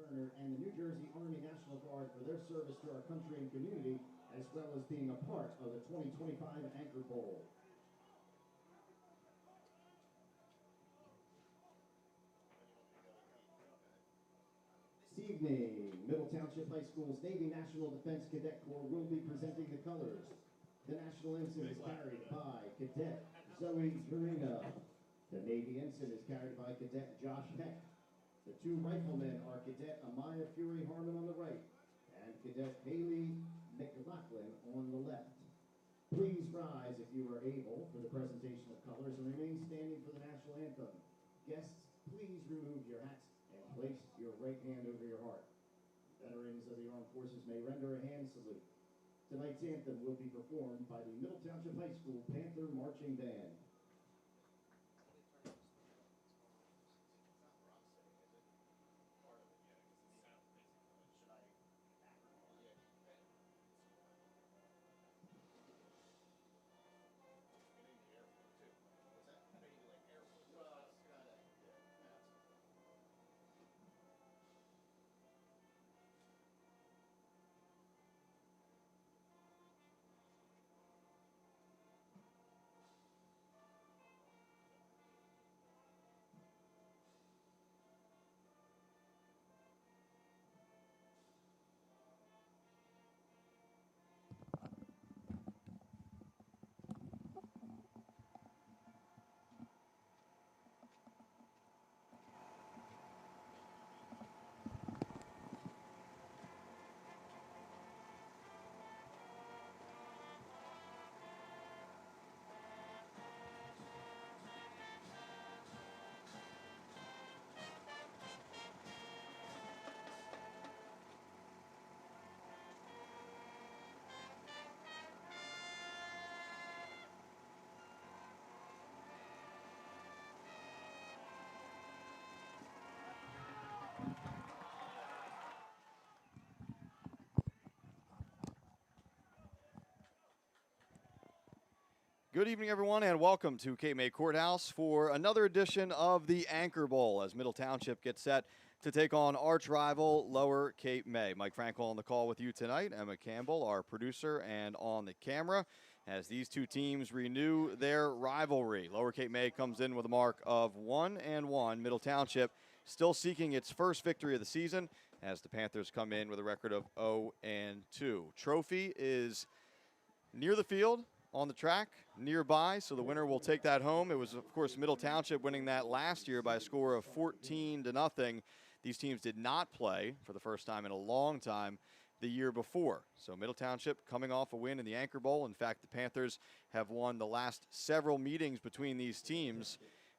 and the New Jersey Army National Guard for their service to our country and community, as well as being a part of the 2025 Anchor Bowl. This evening, Middle Township High School's Navy National Defense Cadet Corps will be presenting the colors. The national ensign is carried by Cadet Zoe Carino. The Navy ensign is carried by Cadet Josh Peck. The two riflemen are Cadet Amaya Fury Harmon on the right and Cadet Haley McLaughlin on the left. Please rise if you are able for the presentation of colors and remain standing for the national anthem. Guests, please remove your hats and place your right hand over your heart. Veterans of the armed forces may render a hand salute. Tonight's anthem will be performed by the Middle Township High School Panther Marching Band. Good evening, everyone, and welcome to Cape May Courthouse for another edition of the Anchor Bowl as Middle Township gets set to take on arch rival Lower Cape May. Mike Frankel on the call with you tonight. Emma Campbell, our producer, and on the camera as these two teams renew their rivalry. Lower Cape May comes in with a mark of 1-1. Middle Township still seeking its first victory of the season as the Panthers come in with a record of 0-2. Trophy is near the field, on the track nearby, so the winner will take that home. It was, of course, Middle Township winning that last year by a score of 14-0. These teams did not play for the first time in a long time the year before. So Middle Township coming off a win in the Anchor Bowl. In fact, the Panthers have won the last several meetings between these teams,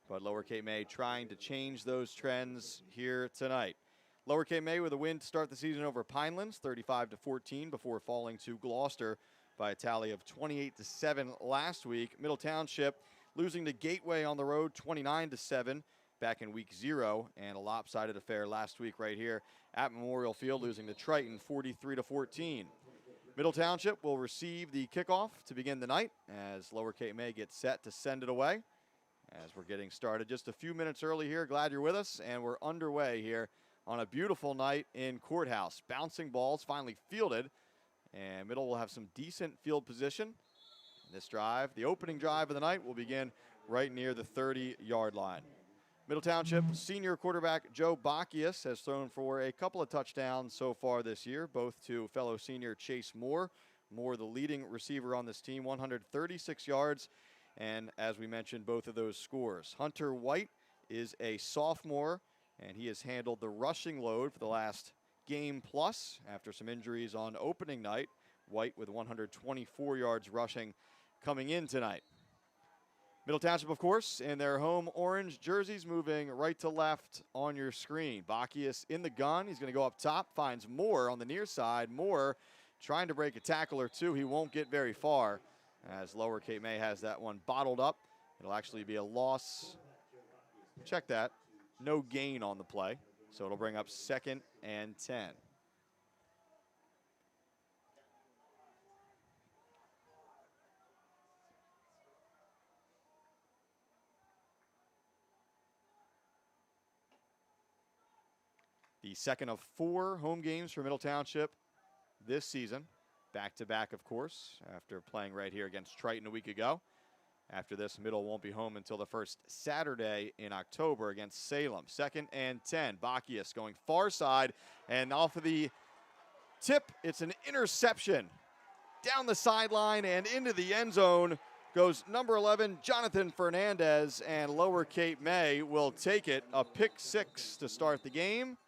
but Lower Cape May trying to change those trends here tonight. Lower Cape May with a win to start the season over Pinelands, 35-14, before falling to Gloucester by a tally of 28-7 last week. Middle Township losing to Gateway on the road 29-7 back in week 0, and a lopsided affair last week right here at Memorial Field, losing to Triton 43-14. Middle Township will receive the kickoff to begin the night as Lower Cape May gets set to send it away. As we're getting started just a few minutes early here, glad you're with us, and we're underway here on a beautiful night in Courthouse. Bouncing balls finally fielded, and Middle will have some decent field position. This drive, the opening drive of the night, will begin right near the 30-yard line. Middle Township senior quarterback Joe Bacchius has thrown for a couple of touchdowns so far this year, both to fellow senior Chase Moore. Moore, the leading receiver on this team, 136 yards, and as we mentioned, both of those scores. Hunter White is a sophomore, and he has handled the rushing load for the last game plus after some injuries on opening night. White with 124 yards rushing coming in tonight. Middle Township, of course, in their home orange jerseys, moving right to left on your screen. Bacchius in the gun. He's going to go up top, finds Moore on the near side. Moore trying to break a tackle or two. He won't get very far as Lower Cape May has that one bottled up. It'll actually be a loss. Check that. No gain on the play. So it'll bring up 2nd and 10. The second of 4 home games for Middle Township this season. Back-to-back, of course, after playing right here against Triton a week ago. After this, Middle won't be home until the first Saturday in October against Salem. 2nd and 10. Bacchius going far side, and off of the tip, it's an interception. Down the sideline and into the end zone goes number 11, Jonathan Fernandez, and Lower Cape May will take it. A pick 6 to start the game.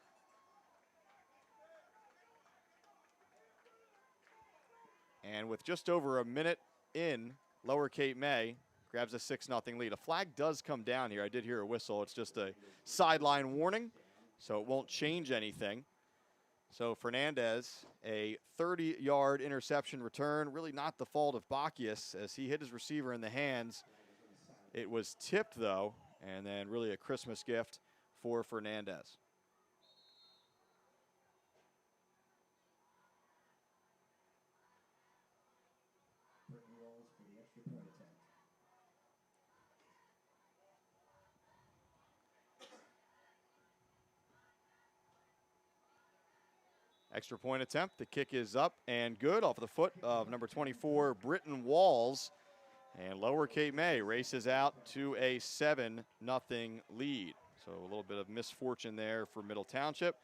And with just over a minute in, Lower Cape May grabs a 6-0 lead. A flag does come down here. I did hear a whistle. It's just a sideline warning, so it won't change anything. So Fernandez, a 30-yard interception return, really not the fault of Bacchius as he hit his receiver in the hands. It was tipped, though, and then really a Christmas gift for Fernandez. Extra point attempt. The kick is up and good off the foot of number 24, Britton Walls. And Lower Cape May races out to a 7-0 lead. So a little bit of misfortune there for Middle Township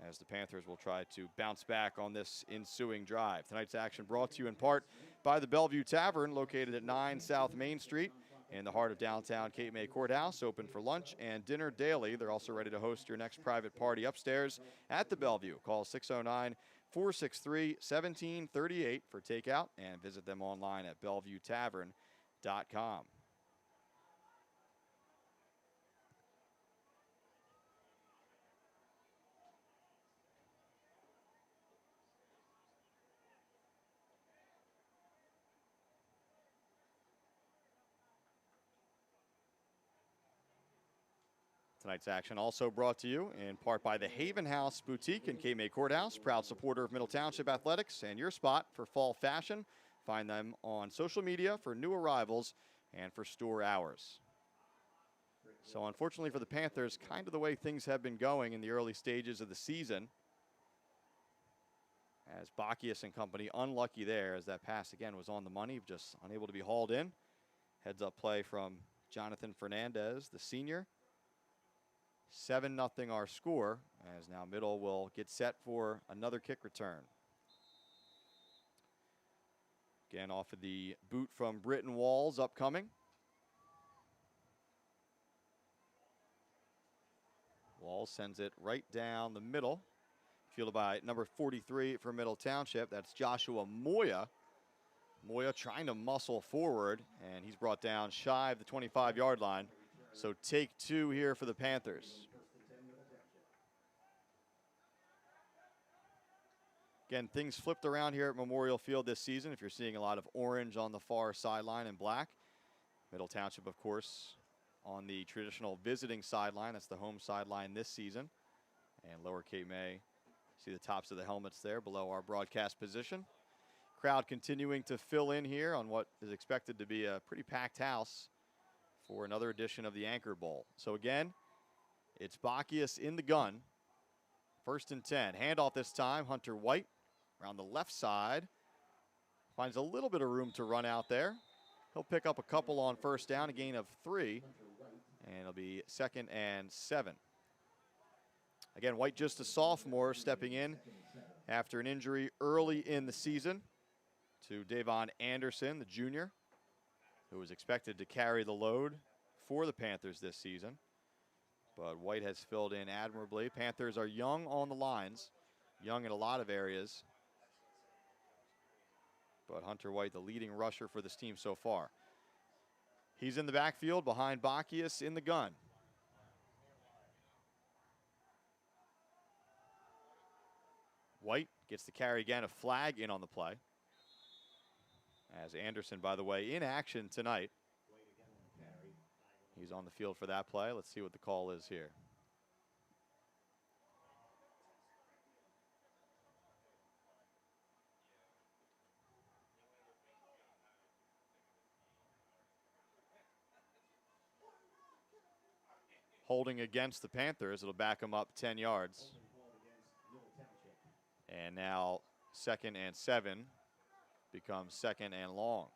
as the Panthers will try to bounce back on this ensuing drive. Tonight's action brought to you in part by the Bellevue Tavern, located at 9 South Main Street in the heart of downtown Cape May Courthouse, open for lunch and dinner daily. They're also ready to host your next private party upstairs at the Bellevue. Call 609-463-1738 for takeout and visit them online at bellevuetavern.com. Tonight's action also brought to you in part by the Haven House Boutique in Cape May Courthouse, proud supporter of Middle Township Athletics and your spot for fall fashion. Find them on social media for new arrivals and for store hours. So unfortunately for the Panthers, kind of the way things have been going in the early stages of the season, as Bacchius and company unlucky there as that pass again was on the money, just unable to be hauled in. Heads up play from Jonathan Fernandez, the senior. 7-0 our score, as now Middle will get set for another kick return. Again, off of the boot from Britton Walls upcoming. Walls sends it right down the middle. Fielded by number 43 for Middle Township. That's Joshua Moya. Moya trying to muscle forward, and he's brought down shy of the 25-yard line. So take 2 here for the Panthers. Again, things flipped around here at Memorial Field this season. If you're seeing a lot of orange on the far sideline and black. Middle Township, of course, on the traditional visiting sideline. That's the home sideline this season. And Lower Cape May, see the tops of the helmets there below our broadcast position. Crowd continuing to fill in here on what is expected to be a pretty packed house for another edition of the Anchor Bowl. So again, it's Bacchius in the gun. 1st and 10. Handoff this time. Hunter White around the left side. Finds a little bit of room to run out there. He'll pick up a couple on 1st down, a gain of 3. And it'll be 2nd and 7. Again, White just a sophomore stepping in after an injury early in the season to Davon Anderson, the junior, who was expected to carry the load for the Panthers this season. But White has filled in admirably. Panthers are young on the lines, young in a lot of areas. But Hunter White, the leading rusher for this team so far. He's in the backfield behind Bacchius in the gun. White gets the carry again, a flag in on the play. As Anderson, by the way, in action tonight. He's on the field for that play. Let's see what the call is here. Holding against the Panthers. It'll back him up 10 yards. And now 2nd and 7 becomes 2nd and long.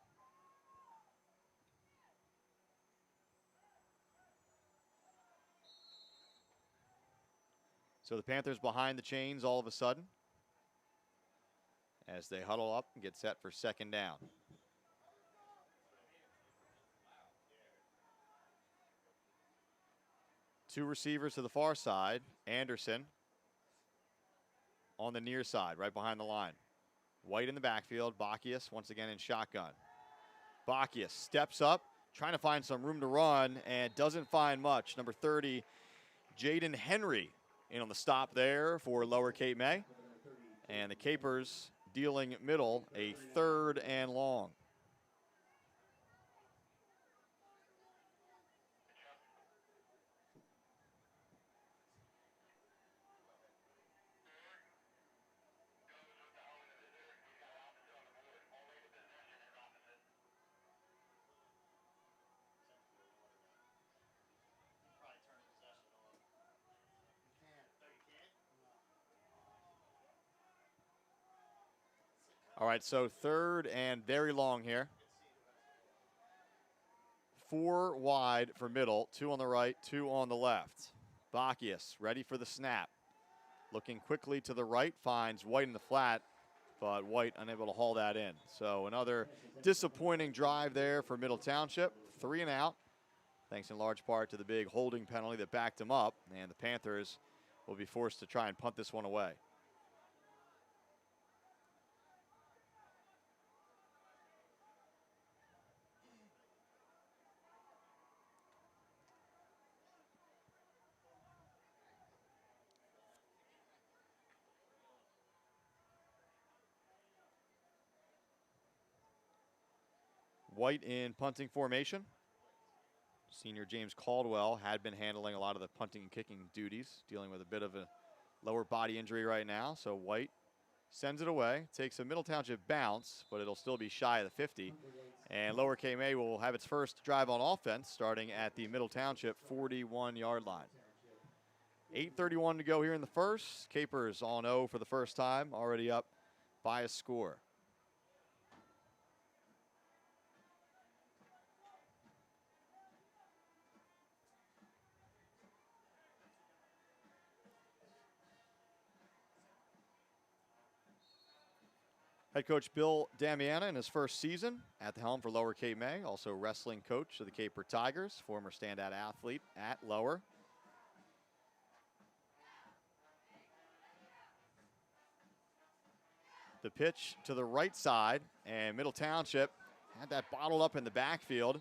So the Panthers behind the chains all of a sudden as they huddle up and get set for 2nd down. Two receivers to the far side. Anderson on the near side, right behind the line. White in the backfield. Bacchius once again in shotgun. Bacchius steps up, trying to find some room to run, and doesn't find much. Number 30, Jaden Henry, in on the stop there for Lower Cape May. And the Capers dealing middle, a 3rd and long. All right, so 3rd and very long here. 4 wide for middle, 2 on the right, 2 on the left. Bacchius ready for the snap. Looking quickly to the right, finds White in the flat, but White unable to haul that in. So another disappointing drive there for Middle Township. 3 and out, thanks in large part to the big holding penalty that backed him up, and the Panthers will be forced to try and punt this one away. White in punting formation. Senior James Caldwell had been handling a lot of the punting and kicking duties, dealing with a bit of a lower body injury right now. So White sends it away, takes a Middle Township bounce, but it'll still be shy of the 50. And Lower KMA will have its first drive on offense starting at the Middle Township 41-yard line. 8:31 to go here in the first. Capers on 0 for the first time, already up by a score. Head coach Bill Damiana in his first season at the helm for Lower Cape May, also wrestling coach of the Caper Tigers, former standout athlete at Lower. The pitch to the right side, and Middle Township had that bottled up in the backfield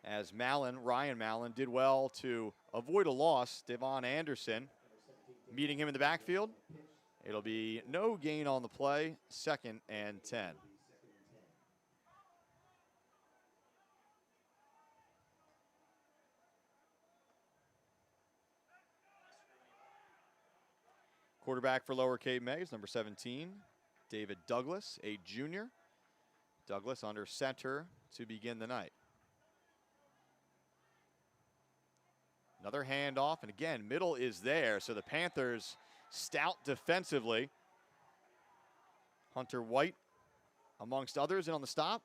as Ryan Mallon did well to avoid a loss. Devon Anderson meeting him in the backfield. It'll be no gain on the play, 2nd and 10. Quarterback for Lower Cape May is number 17, David Douglas, a junior. Douglas under center to begin the night. Another handoff, and again, middle is there, so the Panthers stout defensively. Hunter White amongst others in on the stop.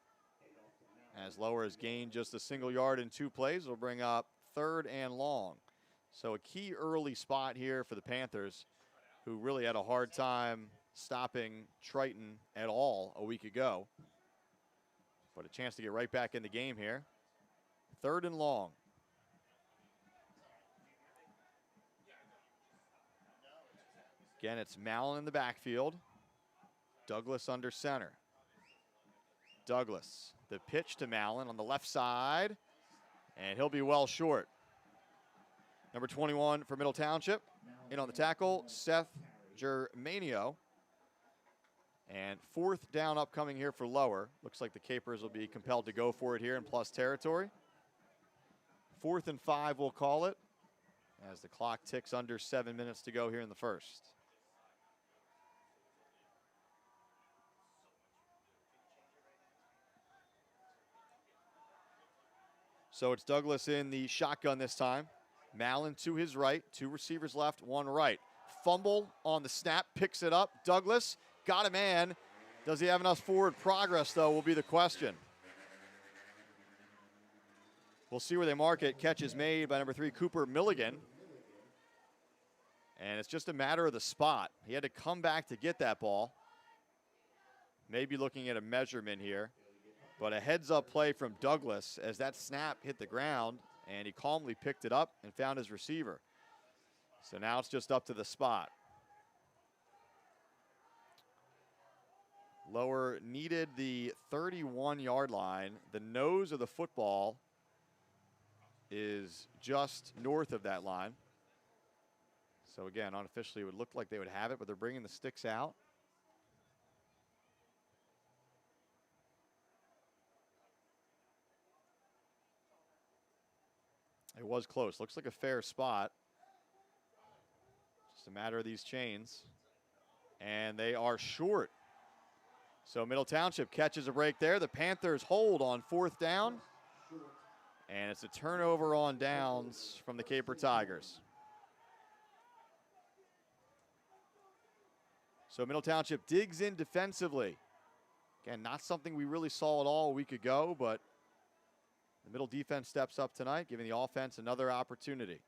As Lower has gained just a single yard in 2 plays, will bring up 3rd and long. So a key early spot here for the Panthers, who really had a hard time stopping Triton at all a week ago. But a chance to get right back in the game here. 3rd and long. Again, it's Mallon in the backfield. Douglas under center. Douglas, the pitch to Mallon on the left side, and he'll be well short. Number 21 for Middle Township. In on the tackle, Seth Germanio. And 4th down upcoming here for Lower. Looks like the Capers will be compelled to go for it here in plus territory. 4th and 5, we'll call it, as the clock ticks under 7 minutes to go here in the first. So it's Douglas in the shotgun this time. Mallon to his right, 2 receivers left, 1 right. fumble on the snap, picks it up. Douglas got a man. Does he have enough forward progress, though, will be the question. We'll see where they mark it. Catch is made by number 3, Cooper Milligan. And it's just a matter of the spot. He had to come back to get that ball. Maybe looking at a measurement here. But a heads-up play from Douglas as that snap hit the ground, and he calmly picked it up and found his receiver. So now it's just up to the spot. Lower needed the 31-yard line. The nose of the football is just north of that line. So again, unofficially, it would look like they would have it, but they're bringing the sticks out. It was close. Looks like a fair spot. Just a matter of these chains. And they are short. So Middle Township catches a break there. The Panthers hold on 4th down. And it's a turnover on downs from the Caper Tigers. So Middle Township digs in defensively. Again, not something we really saw at all a week ago, but the middle defense steps up tonight, giving the offense another opportunity.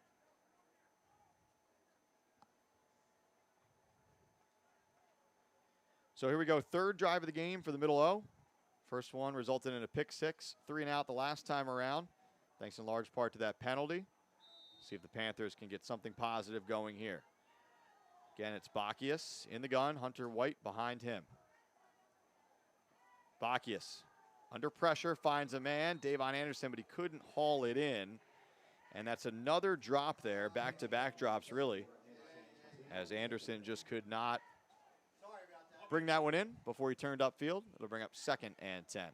So here we go, 3rd drive of the game for the Middle O. First one resulted in a pick 6, 3 and out the last time around, thanks in large part to that penalty. See if the Panthers can get something positive going here. Again, it's Bacchius in the gun, Hunter White behind him. Bacchius under pressure, finds a man, Davon Anderson, but he couldn't haul it in. And that's another drop there, back-to-back drops really, as Anderson just could not bring that one in before he turned upfield. It'll bring up 2nd and 10.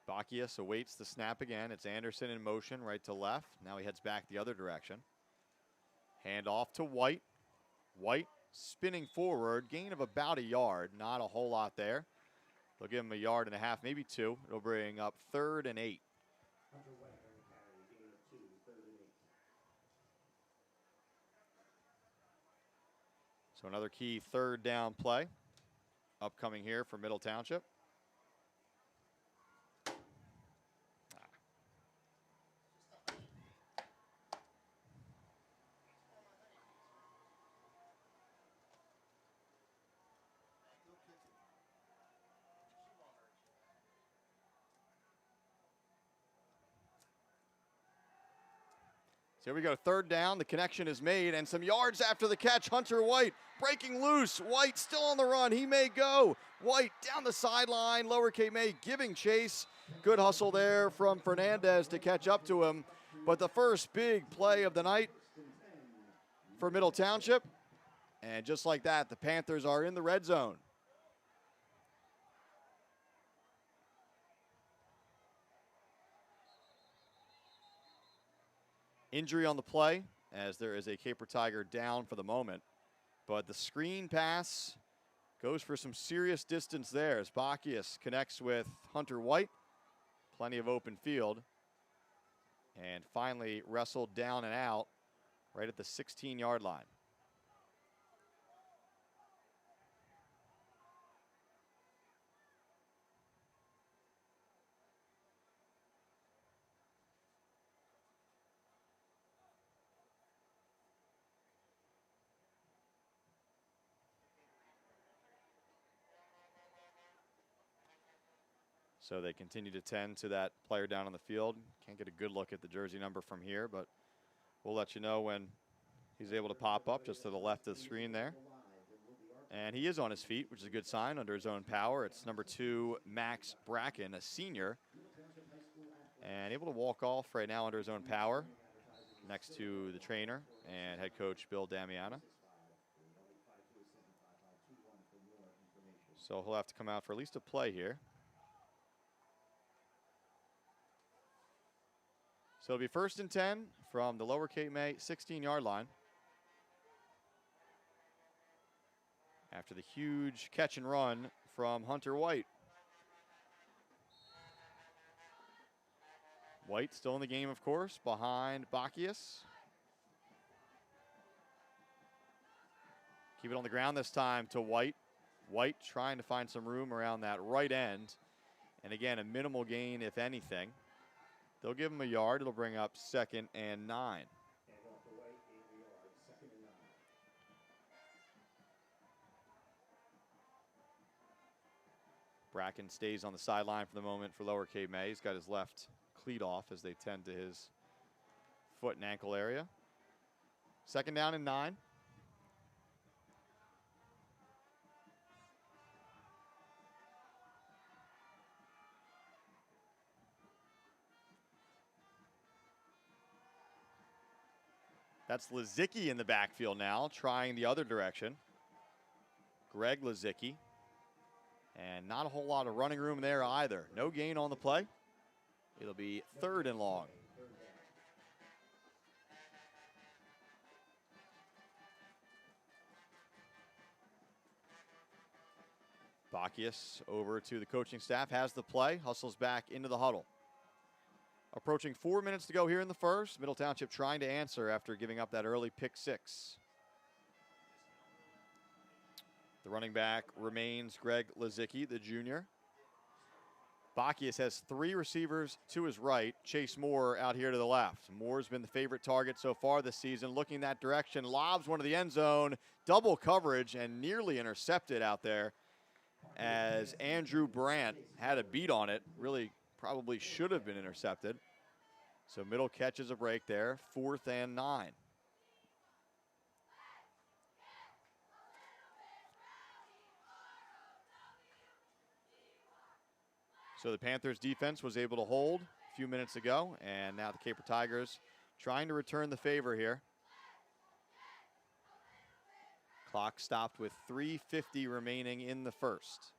Bacchius awaits the snap again. It's Anderson in motion, right to left. Now he heads back the other direction. Hand off to White. White spinning forward, gain of about a yard. Not a whole lot there. They'll give him a yard and a half, maybe 2. It'll bring up 3rd and 8. So another key 3rd down play upcoming here for Middle Township. So here we go, 3rd down. The connection is made, and some yards after the catch. Hunter White breaking loose. White still on the run. He may go. White down the sideline. Lower Cape May giving chase. Good hustle there from Fernandez to catch up to him. But the first big play of the night for Middle Township. And just like that, the Panthers are in the red zone. Injury on the play, as there is a Caper Tiger down for the moment. But the screen pass goes for some serious distance there as Bacchius connects with Hunter White. Plenty of open field. And finally wrestled down and out right at the 16-yard line. So they continue to tend to that player down on the field. Can't get a good look at the jersey number from here, but we'll let you know when he's able to pop up just to the left of the screen there. And he is on his feet, which is a good sign, under his own power. It's number 2, Max Bracken, a senior. And able to walk off right now under his own power next to the trainer and head coach Bill Damiana. So he'll have to come out for at least a play here. So it'll be 1st and 10 from the Lower Cape May 16-yard line. After the huge catch and run from Hunter White. White still in the game, of course, behind Bacchius. Keep it on the ground this time to White. White trying to find some room around that right end. And again, a minimal gain, if anything. They'll give him a yard. It'll bring up 2nd and 9. Bracken stays on the sideline for the moment for Lower Cape May. He's got his left cleat off as they tend to his foot and ankle area. 2nd down and 9. That's Lazicki in the backfield now, trying the other direction. Greg Lazicki. And not a whole lot of running room there either. No gain on the play. It'll be 3rd and long. Bacchius over to the coaching staff, has the play, hustles back into the huddle. Approaching 4 minutes to go here in the first. Middle Township trying to answer after giving up that early pick 6. The running back remains Greg Lazicki, the junior. Bacchius has 3 receivers to his right. Chase Moore out here to the left. Moore's been the favorite target so far this season. Looking that direction, lobs one to the end zone. Double coverage and nearly intercepted out there as Andrew Brandt had a beat on it. Really probably should have been intercepted. So middle catches a break there. 4th and 9. So the Panthers defense was able to hold a few minutes ago, and now the Caper Tigers trying to return the favor here. Clock stopped with 3:50 remaining in the first.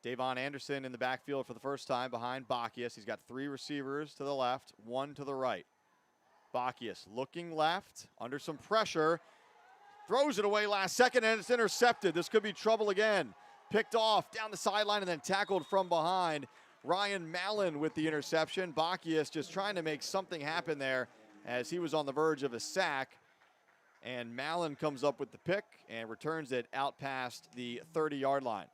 Davon Anderson in the backfield for the first time behind Bacchius. He's got 3 receivers to the left, 1 to the right. Bacchius looking left, under some pressure, throws it away last second, and it's intercepted. This could be trouble again. Picked off down the sideline and then tackled from behind. Ryan Mallon with the interception. Bacchius just trying to make something happen there as he was on the verge of a sack. And Mallon comes up with the pick and returns it out past the 30-yard line.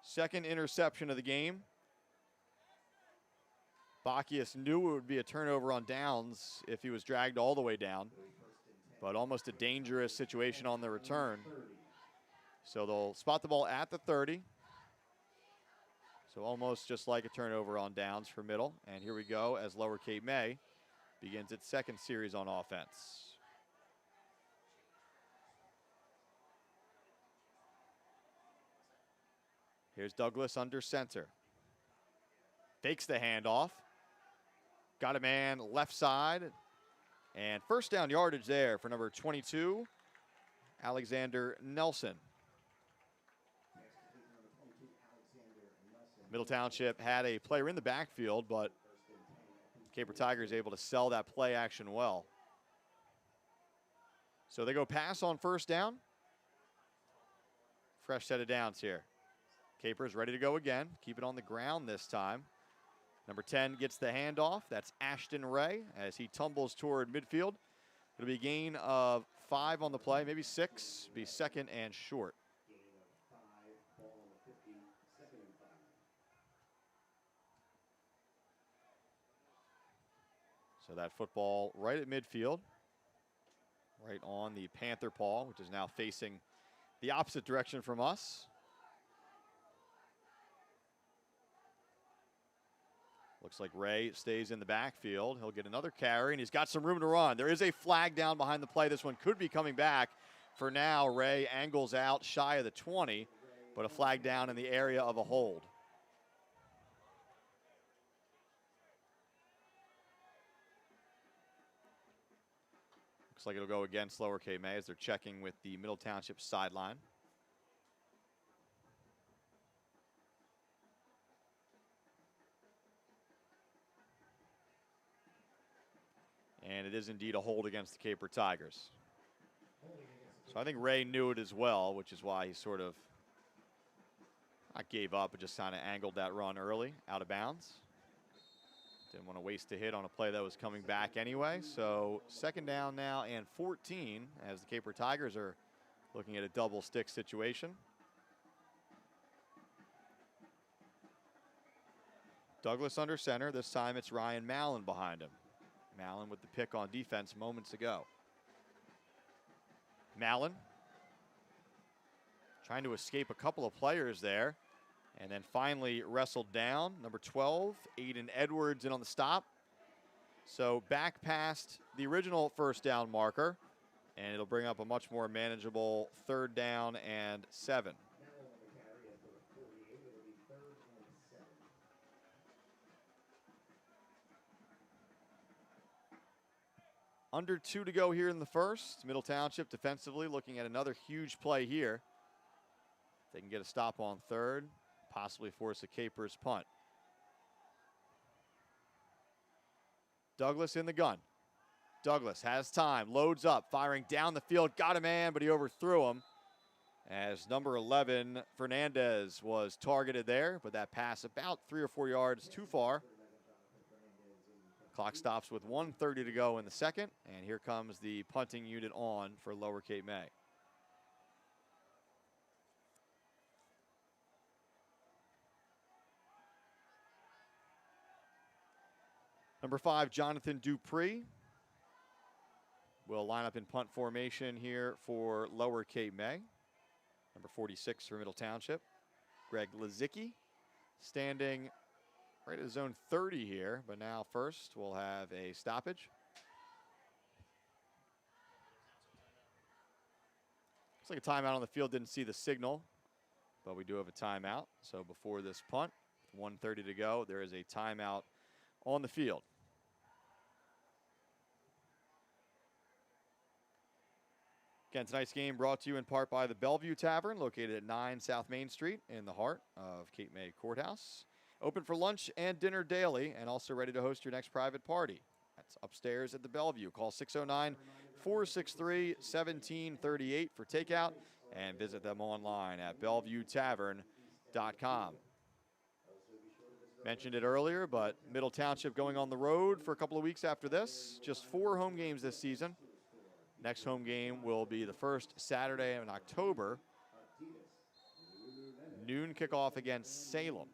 Second interception of the game. Bacchius knew it would be a turnover on downs if he was dragged all the way down, but almost a dangerous situation on the return. So they'll spot the ball at the 30. So almost just like a turnover on downs for middle. And here we go as Lower Cape May begins its second series on offense. Here's Douglas under center. Fakes the handoff. Got a man left side. And first down yardage there for number 22, Alexander Nelson. Middle Township had a player in the backfield, but Caper Tigers able to sell that play action well. So they go pass on first down. Fresh set of downs here. Caper's ready to go again. Keep it on the ground this time. Number 10 gets the handoff. That's Ashton Ray as he tumbles toward midfield. It'll be a gain of 5 on the play, maybe 6. Be 2nd and short. So that football right at midfield, right on the Panther paw, which is now facing the opposite direction from us. Looks like Ray stays in the backfield. He'll get another carry, and he's got some room to run. There is a flag down behind the play. This one could be coming back. For now, Ray angles out shy of the 20, but a flag down in the area of a hold. Looks Looks like it'll go against Lower Cape May as they're checking with the Middle Township sideline. And it is indeed a hold against the Caper Tigers. So I think Ray knew it as well, which is why he sort of not gave up, but just kind of angled that run early, out of bounds. Didn't want to waste a hit on a play that was coming back anyway. So second down now and 14 as the Caper Tigers are looking at a double stick situation. Douglas under center. This time it's Ryan Mallon behind him. Mallon with the pick on defense moments ago. Mallon trying to escape a couple of players there. And then finally wrestled down. Number 12, Aiden Edwards in on the stop. So back past the original first down marker. And it'll bring up a much more manageable 3rd down and 7. Under 2 to go here in the first. Middle Township defensively looking at another huge play here. If they can get a stop on 3rd. Possibly force a Capers punt. Douglas in the gun. Douglas has time, loads up, firing down the field, got a man, but he overthrew him. As number 11, Fernandez, was targeted there, but that pass about 3 or 4 yards too far. Clock stops with 1:30 to go in the second, and here comes the punting unit on for Lower Cape May. Number 5, Jonathan Dupree will line up in punt formation here for Lower Cape May. Number 46 for Middle Township, Greg Lazicki, standing right at zone 30 here, but now first we'll have a stoppage. Looks like a timeout on the field, didn't see the signal, but we do have a timeout. So before this punt, 1:30 to go, there is a timeout on the field. Again, tonight's game brought to you in part by the Bellevue Tavern, located at 9 South Main Street in the heart of Cape May Courthouse. Open for lunch and dinner daily, and also ready to host your next private party. That's upstairs at the Bellevue. Call 609-463-1738 for takeout, and visit them online at BellevueTavern.com. Mentioned it earlier, but Middle Township going on the road for a couple of weeks after this. Just 4 home games this season. Next home game will be the first Saturday in October. Noon kickoff against Salem.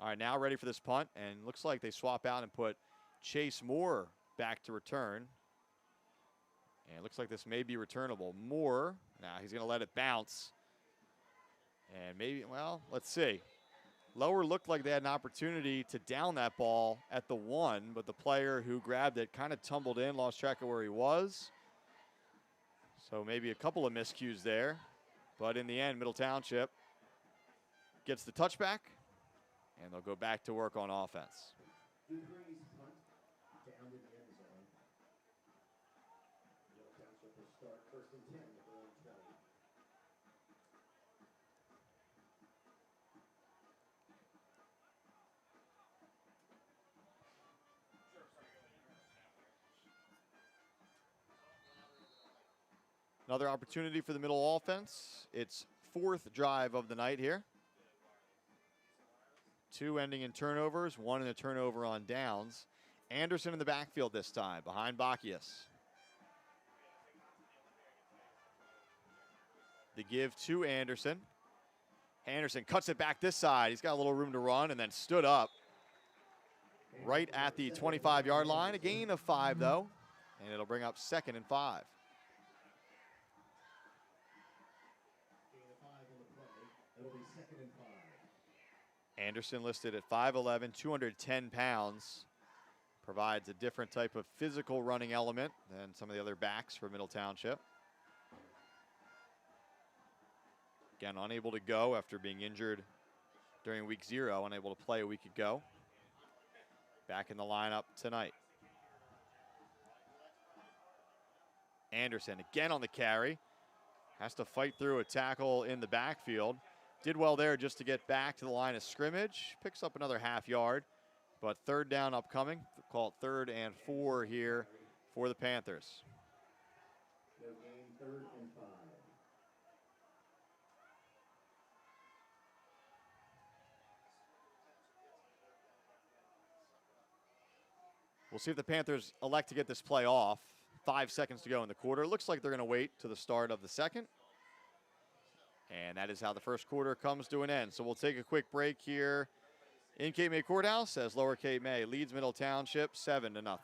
All right, now ready for this punt, and looks like they swap out and put Chase Moore back to return. And it looks like this may be returnable. Moore, now he's going to let it bounce. And maybe, well, let's see. Lower looked like they had an opportunity to down that ball at the 1, but the player who grabbed it kind of tumbled in, lost track of where he was. So maybe a couple of miscues there. But in the end, Middle Township gets the touchback, and they'll go back to work on offense. Another opportunity for the middle offense. It's 4th drive of the night here. 2 ending in turnovers, 1 in a turnover on downs. Anderson in the backfield this time, behind Bacchius. The give to Anderson. Anderson cuts it back this side. He's got a little room to run and then stood up right at the 25-yard line. A gain of 5, though, and it'll bring up 2nd and 5. Anderson listed at 5'11", 210 pounds. Provides a different type of physical running element than some of the other backs for Middle Township. Again, unable to go after being injured during week 0, unable to play a week ago. Back in the lineup tonight. Anderson again on the carry. Has to fight through a tackle in the backfield. Did well there just to get back to the line of scrimmage. Picks up another half yard, but third down upcoming. Call it 3rd and 4 here for the Panthers. No gain, 3rd and 5. We'll see if the Panthers elect to get this play off. 5 seconds to go in the quarter. Looks like they're going to wait to the start of the second. And that is how the first quarter comes to an end. So we'll take a quick break here in Cape May Courthouse as Lower Cape May leads Middle Township 7-0.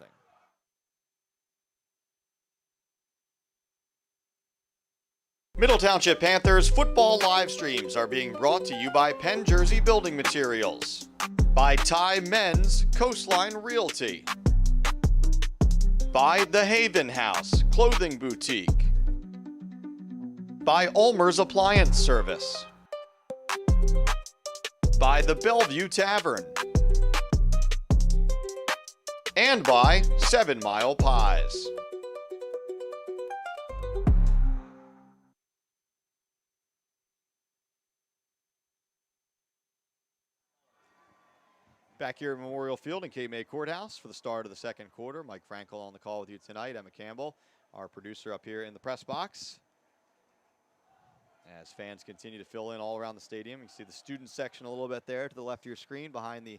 Middle Township Panthers football live streams are being brought to you by PennJersey Building Materials, by Menz, Coastline Realty, by The Haven House Clothing Boutique, by Ulmer's Appliance Service, by the Bellevue Tavern, and by 7 Mile Pies. Back here at Memorial Field in Cape May Courthouse for the start of the second quarter. Mike Frankel on the call with you tonight. Emma Campbell, our producer, up here in the press box. As fans continue to fill in all around the stadium, you can see the student section a little bit there to the left of your screen behind the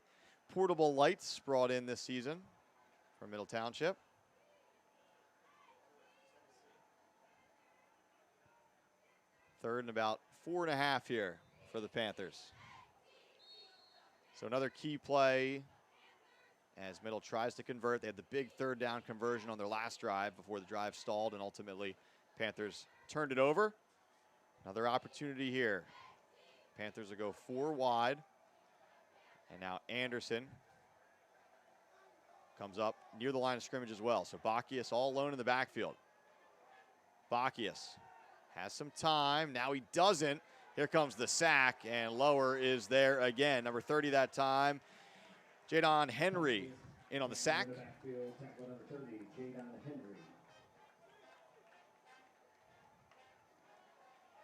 portable lights brought in this season from Middle Township. Third and about 4.5 here for the Panthers. So another key play as Middle tries to convert. They had the big 3rd down conversion on their last drive before the drive stalled, and ultimately Panthers turned it over. Another opportunity here. Panthers will go 4 wide. And now Anderson comes up near the line of scrimmage as well. So Bacchius all alone in the backfield. Bacchius has some time. Now he doesn't. Here comes the sack, and Lower is there again. Number 30 that time. Jadon Henry in on the sack.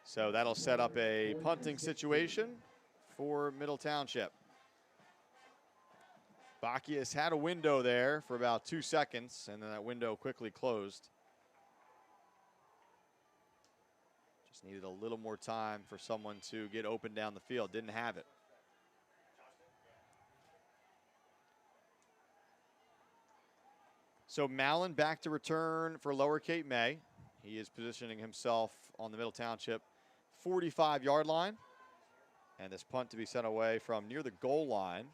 So that'll set up a punting situation for Middle Township. Bacchius had a window there for about 2 seconds, and then that window quickly closed. Just needed a little more time for someone to get open down the field. Didn't have it. So Mallon back to return for Lower Cape May. He is positioning himself on the Middle Township 45-yard line. And this punt to be sent away from near the goal line.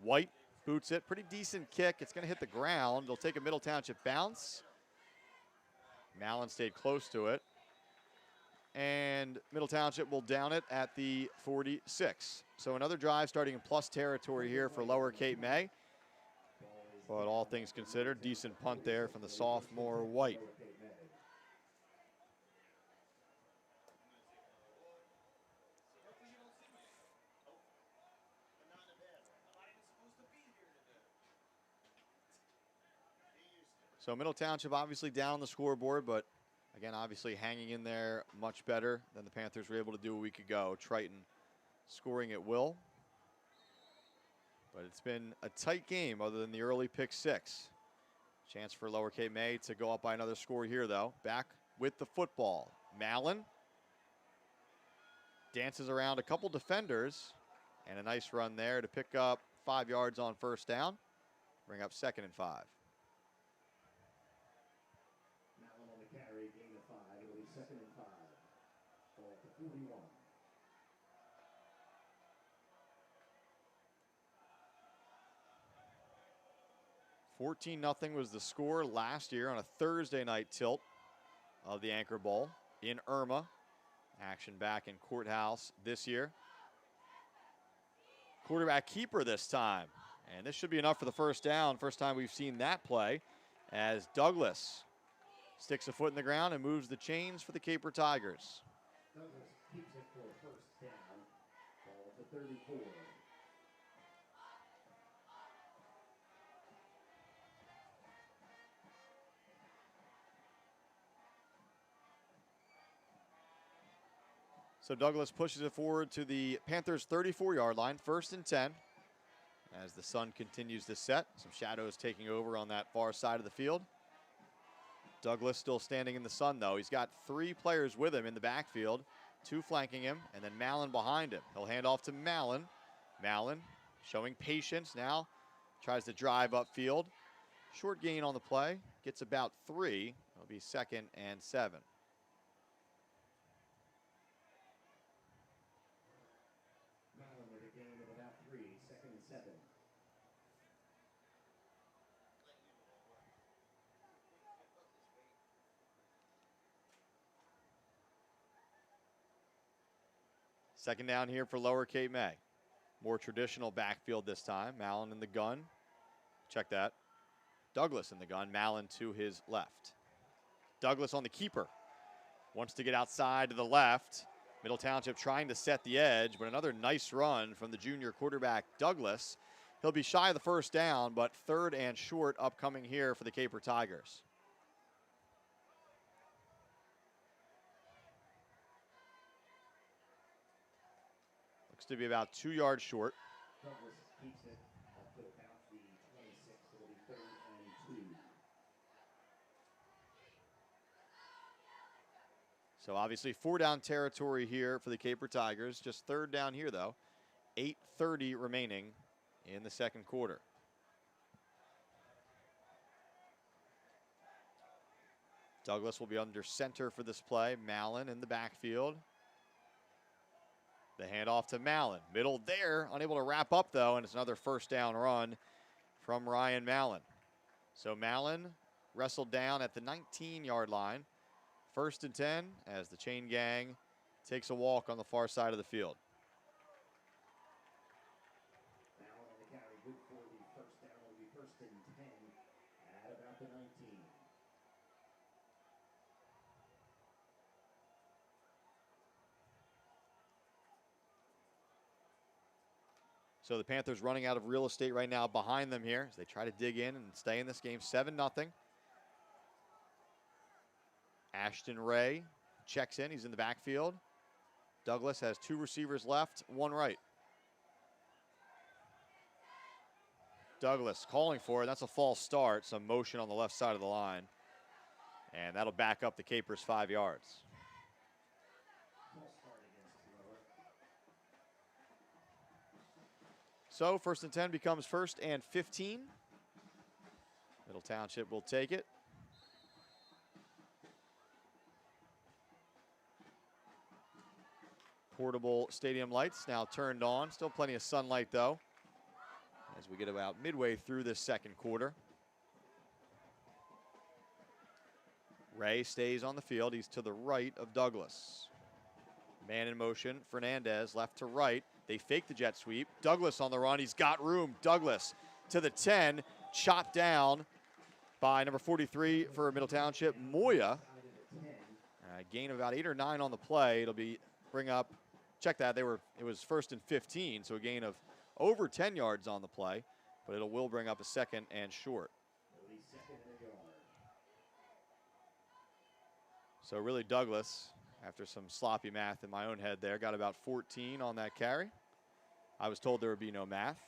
White boots it. Pretty decent kick. It's going to hit the ground. They'll take a Middle Township bounce. Mallon stayed close to it. And Middle Township will down it at the 46. So another drive starting in plus territory here for Lower Cape May. But all things considered, decent punt there from the sophomore White. So Middle Township obviously down on the scoreboard, but again, obviously hanging in there much better than the Panthers were able to do a week ago. Triton scoring at will. But it's been a tight game other than the early pick 6. Chance for Lower Cape May to go up by another score here, though. Back with the football. Mallon dances around a couple defenders, and a nice run there to pick up 5 yards on first down. Bring up 2nd and 5. Mallon on the carry, gain of 5. It'll be 2nd and 5. Ball to 41. 14-0 was the score last year on a Thursday night tilt of the Anchor Bowl in Irma. Action back in Courthouse this year. Quarterback keeper this time. And this should be enough for the first down. First time we've seen that play as Douglas sticks a foot in the ground and moves the chains for the Caper Tigers. Douglas keeps it for a first down. Ball to 34. So Douglas pushes it forward to the Panthers' 34-yard line, 1st and 10. As the sun continues to set, some shadows taking over on that far side of the field. Douglas still standing in the sun, though. He's got 3 players with him in the backfield, 2 flanking him, and then Mallon behind him. He'll hand off to Mallon. Mallon showing patience now, tries to drive upfield. Short gain on the play, gets about 3. It'll be 2nd and 7. Mallon with a gain of about 3, 2nd and 7. Second down here for Lower Cape May. More traditional backfield this time. Mallon in the gun. Check that. Douglas in the gun. Mallon to his left. Douglas on the keeper. Wants to get outside to the left. Middle Township trying to set the edge, but another nice run from the junior quarterback, Douglas. He'll be shy of the 1st down, but 3rd and short upcoming here for the Caper Tigers. Looks to be about 2 yards short. Douglas keeps it up to about the 26. It'll be 3rd and 2. So obviously 4-down territory here for the Caper Tigers. Just 3rd down here, though. 8:30 remaining in the 2nd quarter. Douglas will be under center for this play. Mallon in the backfield. The handoff to Mallon. Middle there, unable to wrap up, though, and it's another 1st down run from Ryan Mallon. So Mallon wrestled down at the 19-yard line. 1st and 10 as the chain gang takes a walk on the far side of the field. Mallon on the carry, good for the 1st down. It'll be 1st and 10 at about the 19. So the Panthers running out of real estate right now behind them here as they try to dig in and stay in this game. 7-0. Ashton Ray checks in. He's in the backfield. Douglas has 2 receivers left, 1 right. Douglas calling for it. That's a false start. Some motion on the left side of the line. And that'll back up the Capers 5 yards. So 1st and 10 becomes 1st and 15. Middle Township will take it. Portable stadium lights now turned on. Still plenty of sunlight, though, as we get about midway through this 2nd quarter. Ray stays on the field. He's to the right of Douglas. Man in motion. Fernandez left to right. They fake the jet sweep. Douglas on the run. He's got room. Douglas to the 10. Chopped down by number 43 for Middle Township, Moya. Gain of about 8 or 9 on the play. It'll be bring up. Check that. It was 1st and 15, so a gain of over 10 yards on the play, but it will bring up a 2nd and short. So really Douglas, after some sloppy math in my own head there, got about 14 on that carry. I was told there would be no math.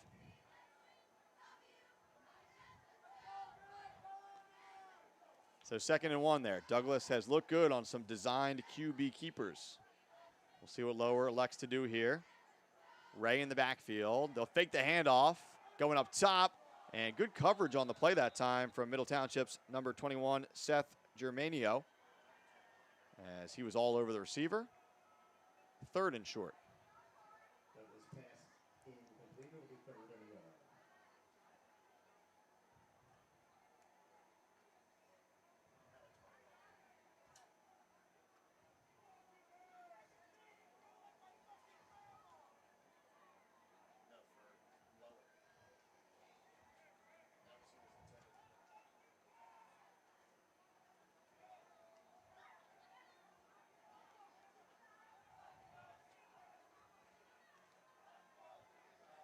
So 2nd and 1 there. Douglas has looked good on some designed QB keepers. We'll see what Lower elects to do here. Ray in the backfield. They'll fake the handoff, going up top, and good coverage on the play that time from Middle Township's number 21, Seth Germanio, as he was all over the receiver. 3rd and short.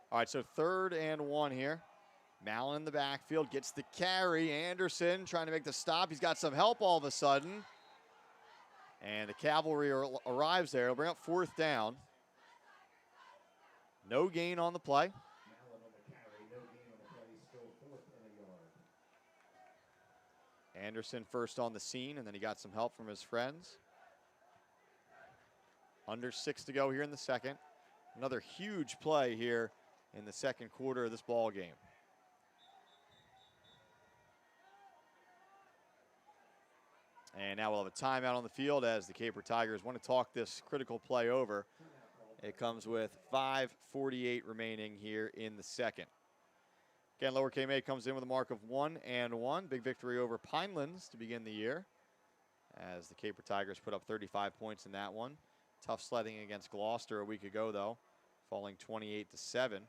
All right, so 3rd and 1 here. Mallon in the backfield gets the carry. Anderson trying to make the stop. He's got some help all of a sudden. And the cavalry arrives there. It'll bring up 4th down. No gain on the play. Mallon on the carry, no gain on the play, still 4th and a yard. Anderson first on the scene, and then he got some help from his friends. Under 6 to go here in the second. Another huge play here in the second quarter of this ball game. And now we'll have a timeout on the field as the Caper Tigers want to talk this critical play over. It comes with 5:48 remaining here in the second. Again, Lower K-May comes in with a mark of 1-1. Big victory over Pinelands to begin the year, as the Caper Tigers put up 35 points in that one. Tough sledding against Gloucester a week ago, though, falling 28-7.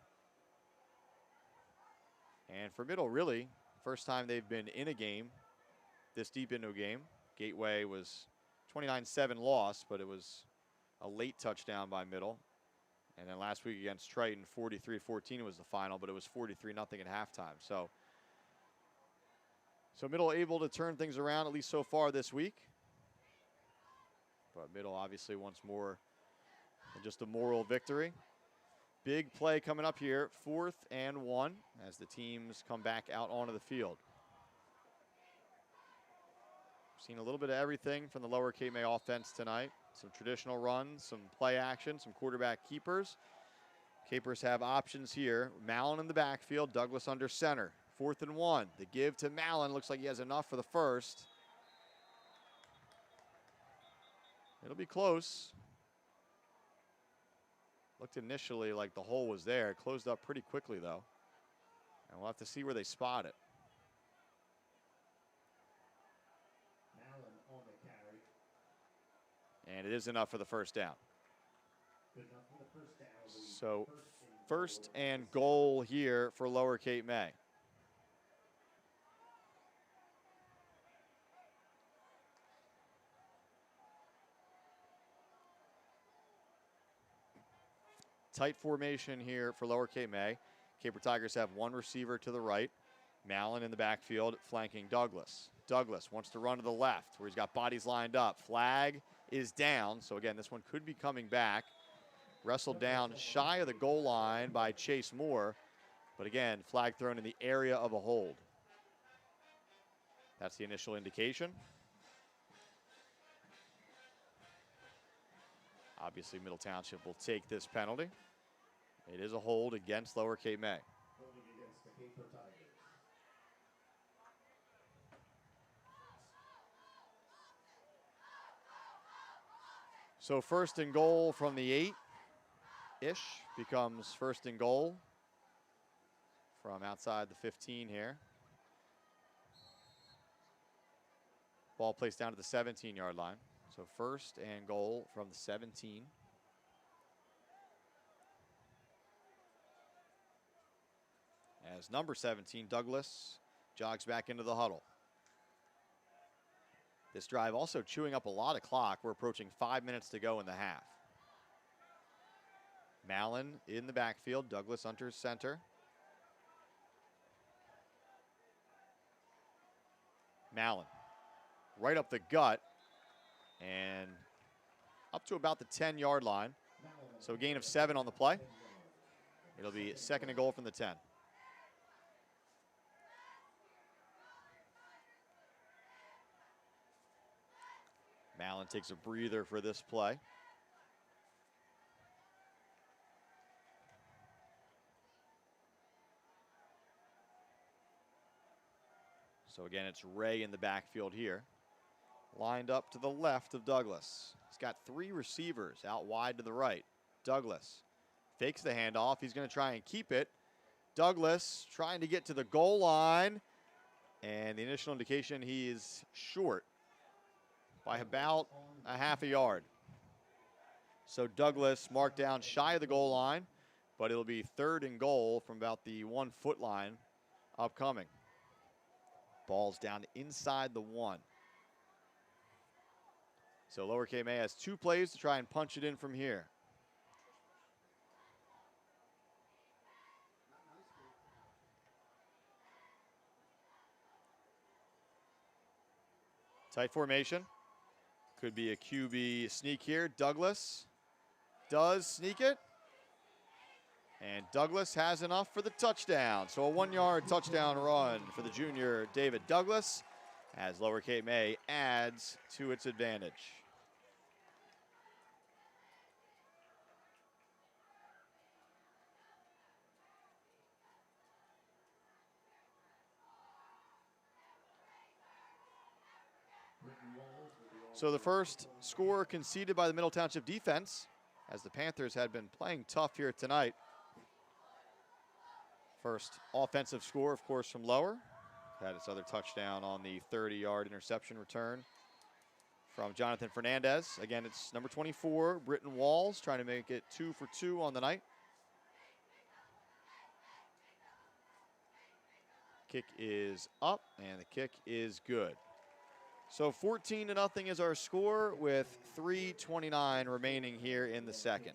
And for Middle, really, first time they've been in a game, this deep into a game. Gateway was 29-7 loss, but it was a late touchdown by Middle. And then last week against Triton, 43-14 was the final, but it was 43-0 at halftime. So Middle able to turn things around, at least so far this week. But Middle obviously wants more than just a moral victory. Big play coming up here, 4th and 1, as the teams come back out onto the field. Seen a little bit of everything from the Lower Cape May offense tonight. Some traditional runs, some play action, some quarterback keepers. Capers have options here. Mallon in the backfield, Douglas under center. 4th and 1. The give to Mallon. Looks like he has enough for the first. It'll be close. Looked initially like the hole was there. Closed up pretty quickly, though. And we'll have to see where they spot it. Mallon on the carry. And it is enough for the first down. Good enough for the first down. So first and goal here for Lower Cape May. Tight formation here for Lower Cape May. Caper Tigers have one receiver to the right. Mallon in the backfield flanking Douglas. Douglas wants to run to the left where he's got bodies lined up. Flag is down. So again, this one could be coming back. Wrestled down shy of the goal line by Chase Moore. But again, flag thrown in the area of a hold. That's the initial indication. Obviously, Middle Township will take this penalty. It is a hold against Lower Cape May. Holding against the Caper Tigers. So first and goal from the 8-ish becomes first and goal from outside the 15 here. Ball placed down to the 17-yard line. So first and goal from the 17. As number 17, Douglas, jogs back into the huddle. This drive also chewing up a lot of clock. We're approaching 5 minutes to go in the half. Mallon in the backfield, Douglas under center. Mallon right up the gut and up to about the 10-yard line. So a gain of 7 on the play. It'll be second and goal from the 10. Mallon takes a breather for this play. So again, it's Ray in the backfield here. Lined up to the left of Douglas. He's got 3 receivers out wide to the right. Douglas fakes the handoff. He's going to try and keep it. Douglas trying to get to the goal line. And the initial indication, he is short by about a half a yard. So Douglas marked down shy of the goal line, but it'll be third and goal from about the 1-foot line upcoming. Ball's down inside the 1. So Lower Cape May has 2 plays to try and punch it in from here. Tight formation. Could be a QB sneak here. Douglas does sneak it. And Douglas has enough for the touchdown. So a 1-yard touchdown run for the junior David Douglas as Lower Cape May adds to its advantage. So the first score conceded by the Middle Township defense, as the Panthers had been playing tough here tonight. First offensive score, of course, from Lower. Had its other touchdown on the 30-yard interception return from Jonathan Fernandez. Again, it's number 24, Britton Walls, trying to make it 2 for 2 on the night. Kick is up, and the kick is good. So 14-0 is our score with 3:29 remaining here in the second.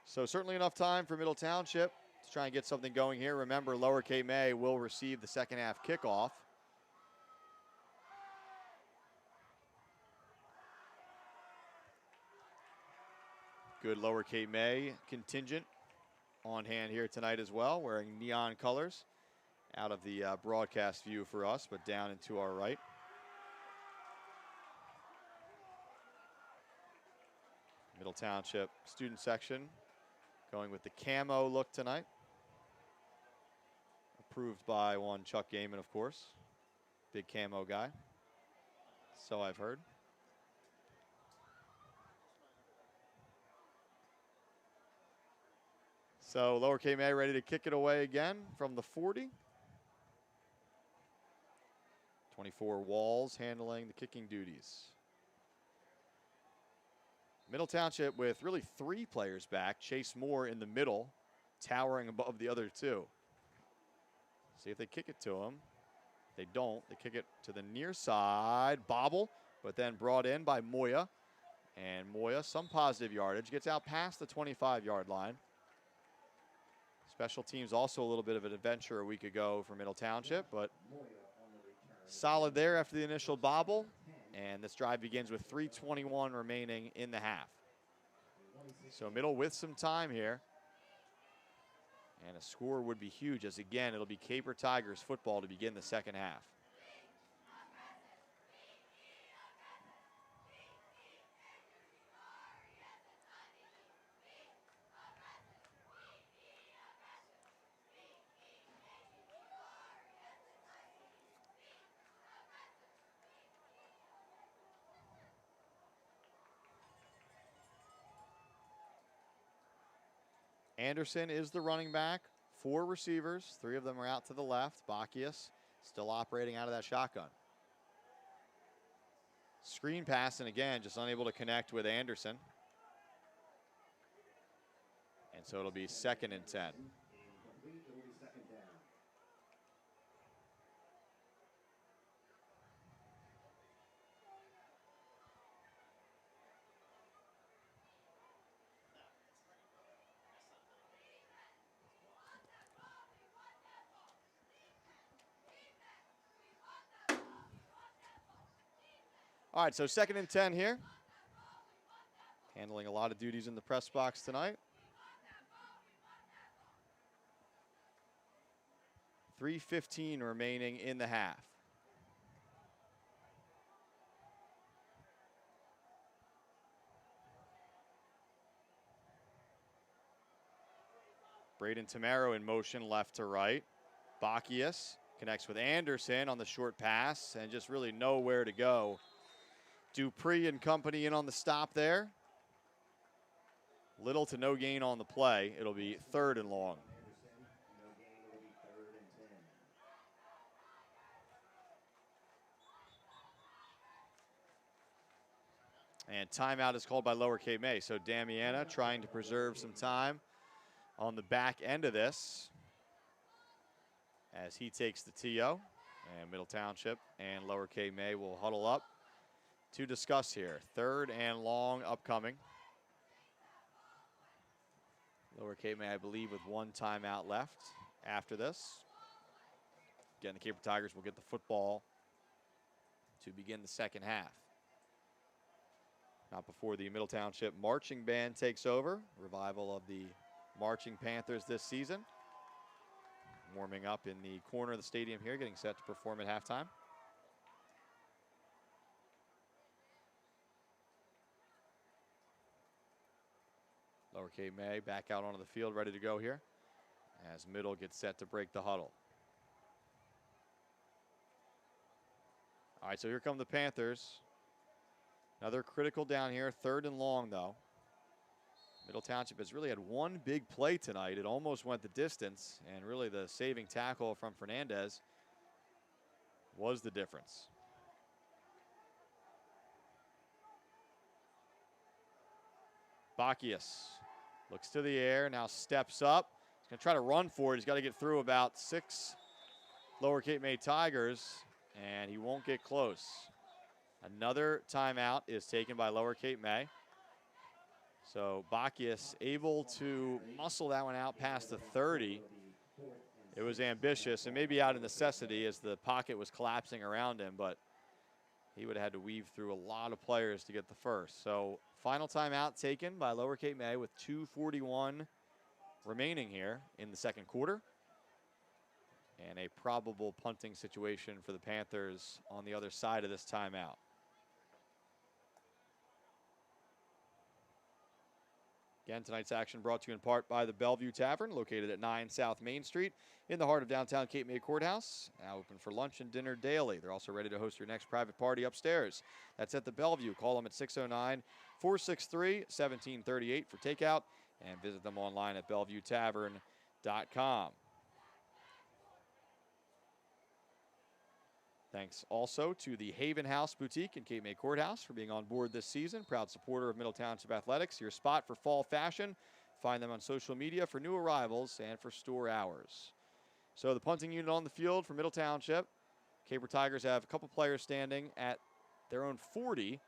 So certainly enough time for Middle Township to try and get something going here. Remember, Lower Cape May will receive the second half kickoff. Good Lower Cape May contingent on hand here tonight as well, wearing neon colors. Out of the broadcast view for us, but down and to our right. Middle Township student section going with the camo look tonight. Approved by one Chuck Gaiman, of course. Big camo guy. So I've heard. So Lower Cape May ready to kick it away again from the 40. 24 Walls handling the kicking duties. Middle Township with really 3 players back. Chase Moore in the middle, towering above the other 2. See if they kick it to him. They don't. They kick it to the near side. Bobble, but then brought in by Moya. And Moya, some positive yardage, gets out past the 25-yard line. Special teams also a little bit of an adventure a week ago for Middle Township, but solid there after the initial bobble, and this drive begins with 3:21 remaining in the half. So Middle with some time here, and a score would be huge, as again, it'll be Caper Tigers football to begin the second half. Anderson is the running back. 4 receivers. 3 of them are out to the left. Bacchius still operating out of that shotgun. Screen pass, and again, just unable to connect with Anderson. And so it'll be 2nd and 10. All right, so 2nd and 10 here. Handling a lot of duties in the press box tonight. 3:15 remaining in the half. Braden Tamaro in motion left to right. Bacchius connects with Anderson on the short pass and just really nowhere to go. Dupree and company in on the stop there. Little to no gain on the play. It'll be 3rd and long. And timeout is called by Lower Cape May. So Damiana trying to preserve some time on the back end of this as he takes the TO. And Middle Township and Lower Cape May will huddle up to discuss here. 3rd and long upcoming. Lower Cape May, I believe, with 1 timeout left after this. Again, the Caper Tigers will get the football to begin the second half. Not before the Middle Township marching band takes over. Revival of the Marching Panthers this season. Warming up in the corner of the stadium here, getting set to perform at halftime. Lower Cape May back out onto the field, ready to go here as Middle gets set to break the huddle. All right, so here come the Panthers. Another critical down here, 3rd and long though. Middle Township has really had one big play tonight. It almost went the distance, and really the saving tackle from Fernandez was the difference. Bacchius looks to the air, now steps up. He's going to try to run for it. He's got to get through about 6 Lower Cape May Tigers, and he won't get close. Another timeout is taken by Lower Cape May. So Bacchius able to muscle that one out past the 30. It was ambitious and maybe out of necessity as the pocket was collapsing around him, but he would have had to weave through a lot of players to get the first. So final timeout taken by Lower Cape May with 2:41 remaining here in the second quarter. And a probable punting situation for the Panthers on the other side of this timeout. Again, tonight's action brought to you in part by the Bellevue Tavern, located at 9 South Main Street in the heart of downtown Cape May Courthouse. Now open for lunch and dinner daily. They're also ready to host your next private party upstairs. That's at the Bellevue. Call them at 609-463-1738 for takeout and visit them online at bellevuetavern.com. Thanks also to the Haven House Boutique in Cape May Courthouse for being on board this season. Proud supporter of Middle Township Athletics, your spot for fall fashion. Find them on social media for new arrivals and for store hours. So the punting unit on the field for Middle Township. Caper Tigers have a couple players standing at their own 40.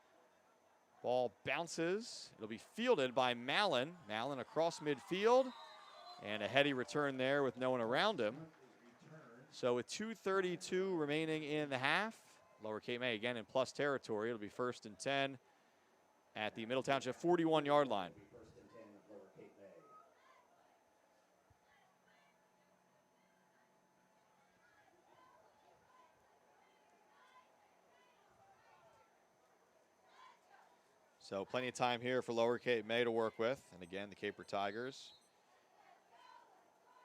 Ball bounces. It'll be fielded by Mallon. Mallon across midfield. And a heady return there with no one around him. So with 2:32 remaining in the half, Lower Cape May again in plus territory. It'll be 1st and 10 at the Middle Township 41-yard line. So plenty of time here for Lower Cape May to work with. And again, the Caper Tigers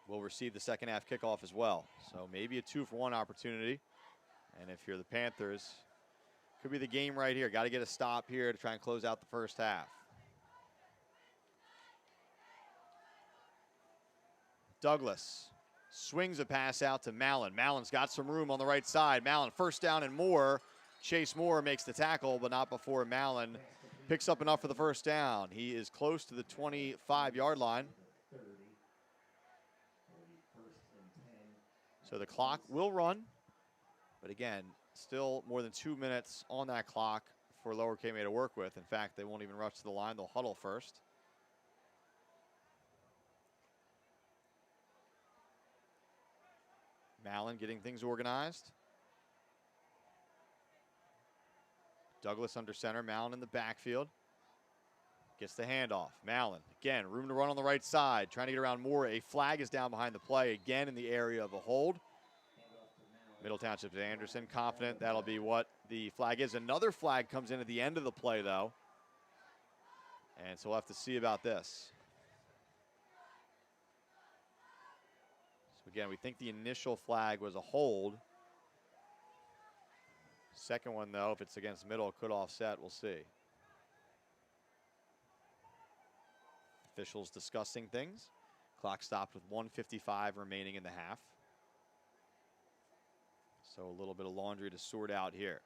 will receive the second half kickoff as well. So maybe a 2-for-1 opportunity. And if you're the Panthers, could be the game right here. Got to get a stop here to try and close out the first half. Douglas swings a pass out to Mallon. Mallon's got some room on the right side. Mallon, first down and more. Chase Moore makes the tackle, but not before Mallon picks up enough for the first down. He is close to the 25-yard line. So the clock will run, but again, still more than 2 minutes on that clock for Lower Cape May to work with. In fact, they won't even rush to the line. They'll huddle first. Mallon getting things organized. Douglas under center, Mallon in the backfield. Gets the handoff. Mallon, again, room to run on the right side. Trying to get around Moore. A flag is down behind the play, again in the area of a hold. Middle Township's Anderson, confident that'll be what the flag is. Another flag comes in at the end of the play, though. And so we'll have to see about this. So again, we think the initial flag was a hold. Second one, though, if it's against Middle, could offset. We'll see. Officials discussing things. Clock stopped with 1:55 remaining in the half. So a little bit of laundry to sort out here.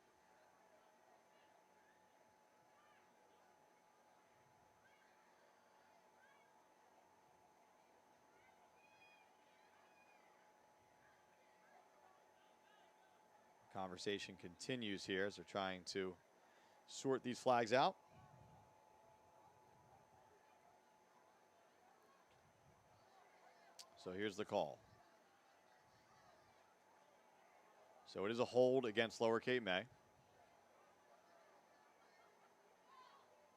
Conversation continues here as they're trying to sort these flags out. So here's the call. So it is a hold against Lower Cape May.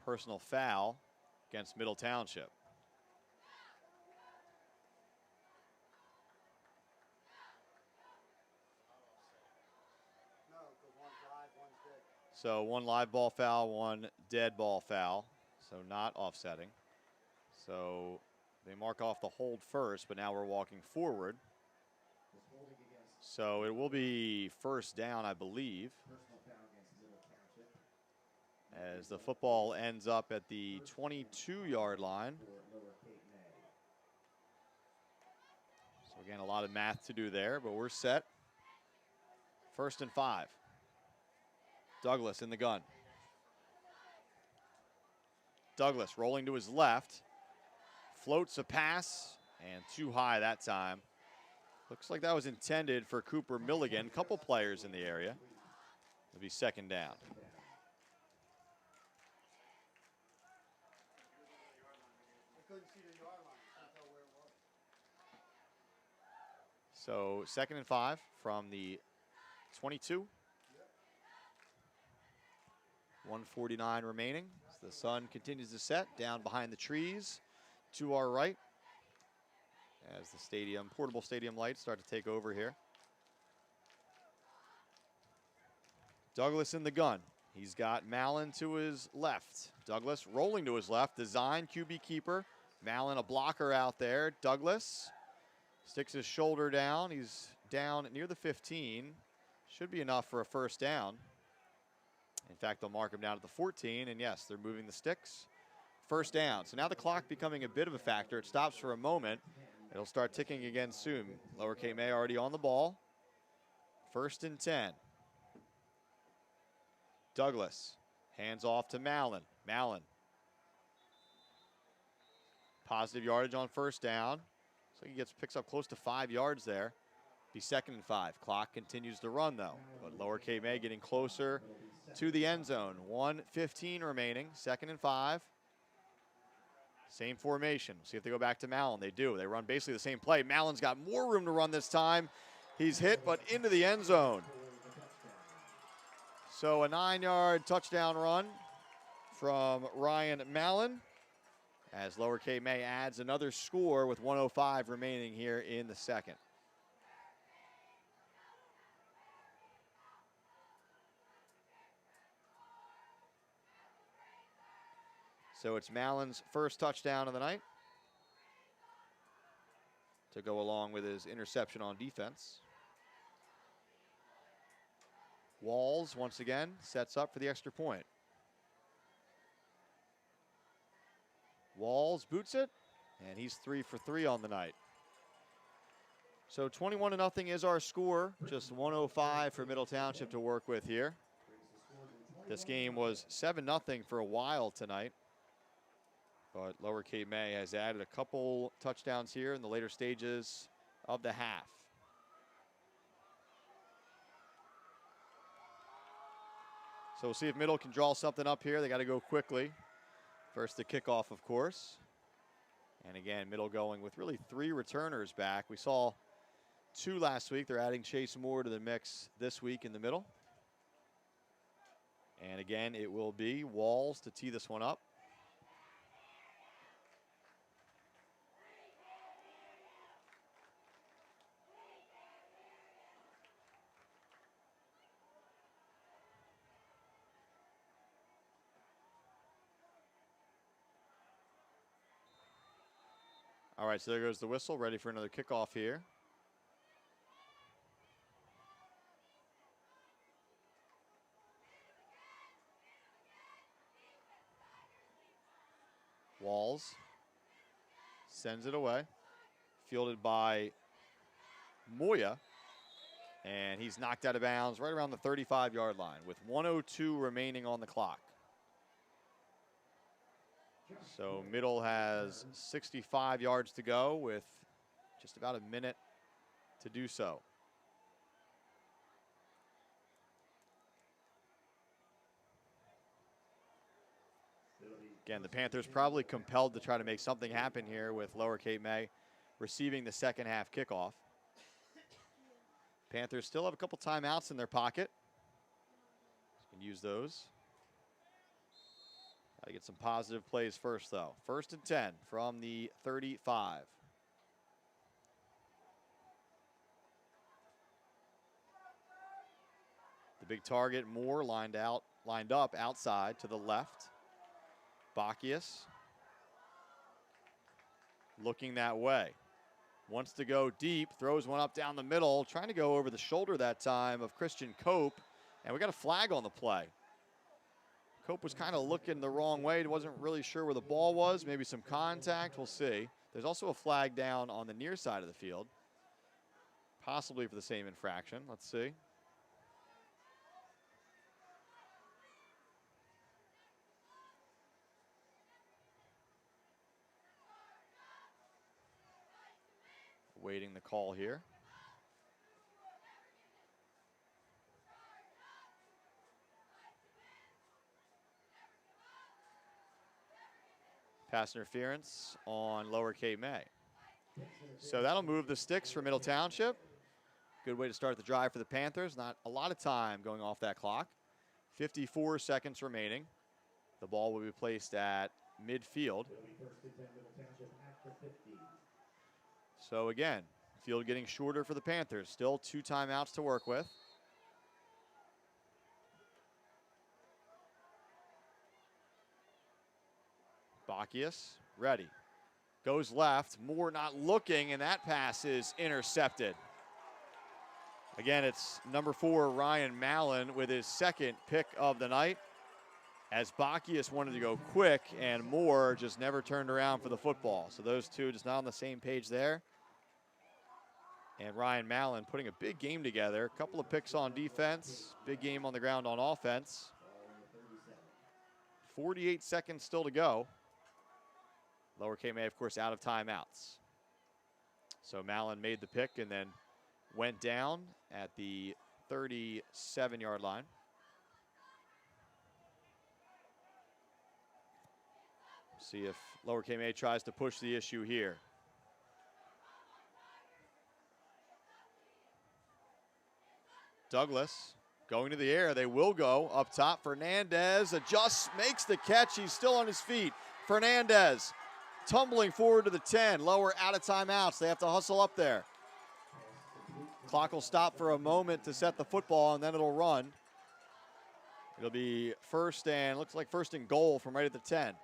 personal foul against Middle Township. So one live ball foul, one dead ball foul, so not offsetting. So they mark off the hold first, but now we're walking forward. So it will be first down, I believe, as the football ends up at the 22-yard line. So again, a lot of math to do there, but we're set. 1st and 5. Douglas in the gun. Douglas rolling to his left. Floats a pass, and too high that time. Looks like that was intended for Cooper Milligan. Couple players in the area. It'll be 2nd down. So 2nd and 5 from the 22. 1:49 remaining. The sun continues to set down behind the trees to our right as the stadium, portable stadium lights start to take over here. Douglas in the gun. He's got Mallon to his left. Douglas rolling to his left. Design QB keeper. Mallon a blocker out there. Douglas sticks his shoulder down. He's down near the 15. Should be enough for a 1st down. In fact, they'll mark him down at the 14, and yes, they're moving the sticks. 1st down. So now the clock becoming a bit of a factor. It stops for a moment. It'll start ticking again soon. Lower Cape May already on the ball. 1st and 10. Douglas hands off to Mallon. Mallon. Positive yardage on 1st down. So he picks up close to 5 yards there. Be 2nd and 5. Clock continues to run though. But Lower Cape May getting closer to the end zone. 1:15 remaining. 2nd and 5. Same formation. See if they go back to Mallon. They do. They run basically the same play. Mallon's got more room to run this time. He's hit, but into the end zone. So a 9-yard touchdown run from Ryan Mallon as Lower Cape May adds another score with 1:05 remaining here in the 2nd. So it's Mallon's 1st touchdown of the night to go along with his interception on defense. Walls, once again, sets up for the extra point. Walls boots it, and he's 3 for 3 on the night. So 21-0 is our score. Just 1:05 for Middle Township to work with here. This game was 7-0 for a while tonight. But Lower Cape May has added a couple touchdowns here in the later stages of the half. So we'll see if Middle can draw something up here. They got to go quickly. First the kickoff, of course. And again, Middle going with really 3 returners back. We saw 2 last week. They're adding Chase Moore to the mix this week in the middle. And again, it will be Walls to tee this one up. All right, so there goes the whistle, ready for another kickoff here. Walls sends it away, fielded by Moya, and he's knocked out of bounds right around the 35-yard line with 1:02 remaining on the clock. So Middle has 65 yards to go with just about a minute to do so. Again, the Panthers probably compelled to try to make something happen here with Lower Cape May receiving the 2nd half kickoff. Panthers still have a couple timeouts in their pocket. You can use those. Gotta get some positive plays first, though. 1st and 10 from the 35. The big target, Moore, lined up outside to the left. Bacchius looking that way. Wants to go deep, throws one up down the middle, trying to go over the shoulder that time of Christian Cope, and we got a flag on the play. Cope was kind of looking the wrong way. He wasn't really sure where the ball was. Maybe some contact. We'll see. There's also a flag down on the near side of the field, possibly for the same infraction. Let's see. Waiting the call here. Pass interference on Lower Cape May. So that'll move the sticks for Middle Township. Good way to start the drive for the Panthers. Not a lot of time going off that clock. 54 seconds remaining. The ball will be placed at midfield. So again, field getting shorter for the Panthers. Still 2 timeouts to work with. Bacchius, ready. Goes left, Moore not looking, and that pass is intercepted. Again, it's number 4, Ryan Mallon, with his 2nd pick of the night, as Bacchius wanted to go quick, and Moore just never turned around for the football. So those two just not on the same page there. And Ryan Mallon putting a big game together. A couple of picks on defense, big game on the ground on offense. 48 seconds still to go. Lower Cape May, of course, out of timeouts. So Mallon made the pick and then went down at the 37-yard line. See if Lower Cape May tries to push the issue here. Douglas going to the air. They will go up top. Fernandez adjusts, makes the catch. He's still on his feet. Fernandez tumbling forward to the 10. Lower out of timeouts. They have to hustle up there. Clock will stop for a moment to set the football, and then it'll run. It'll be first and, looks like first and goal from right at the 10.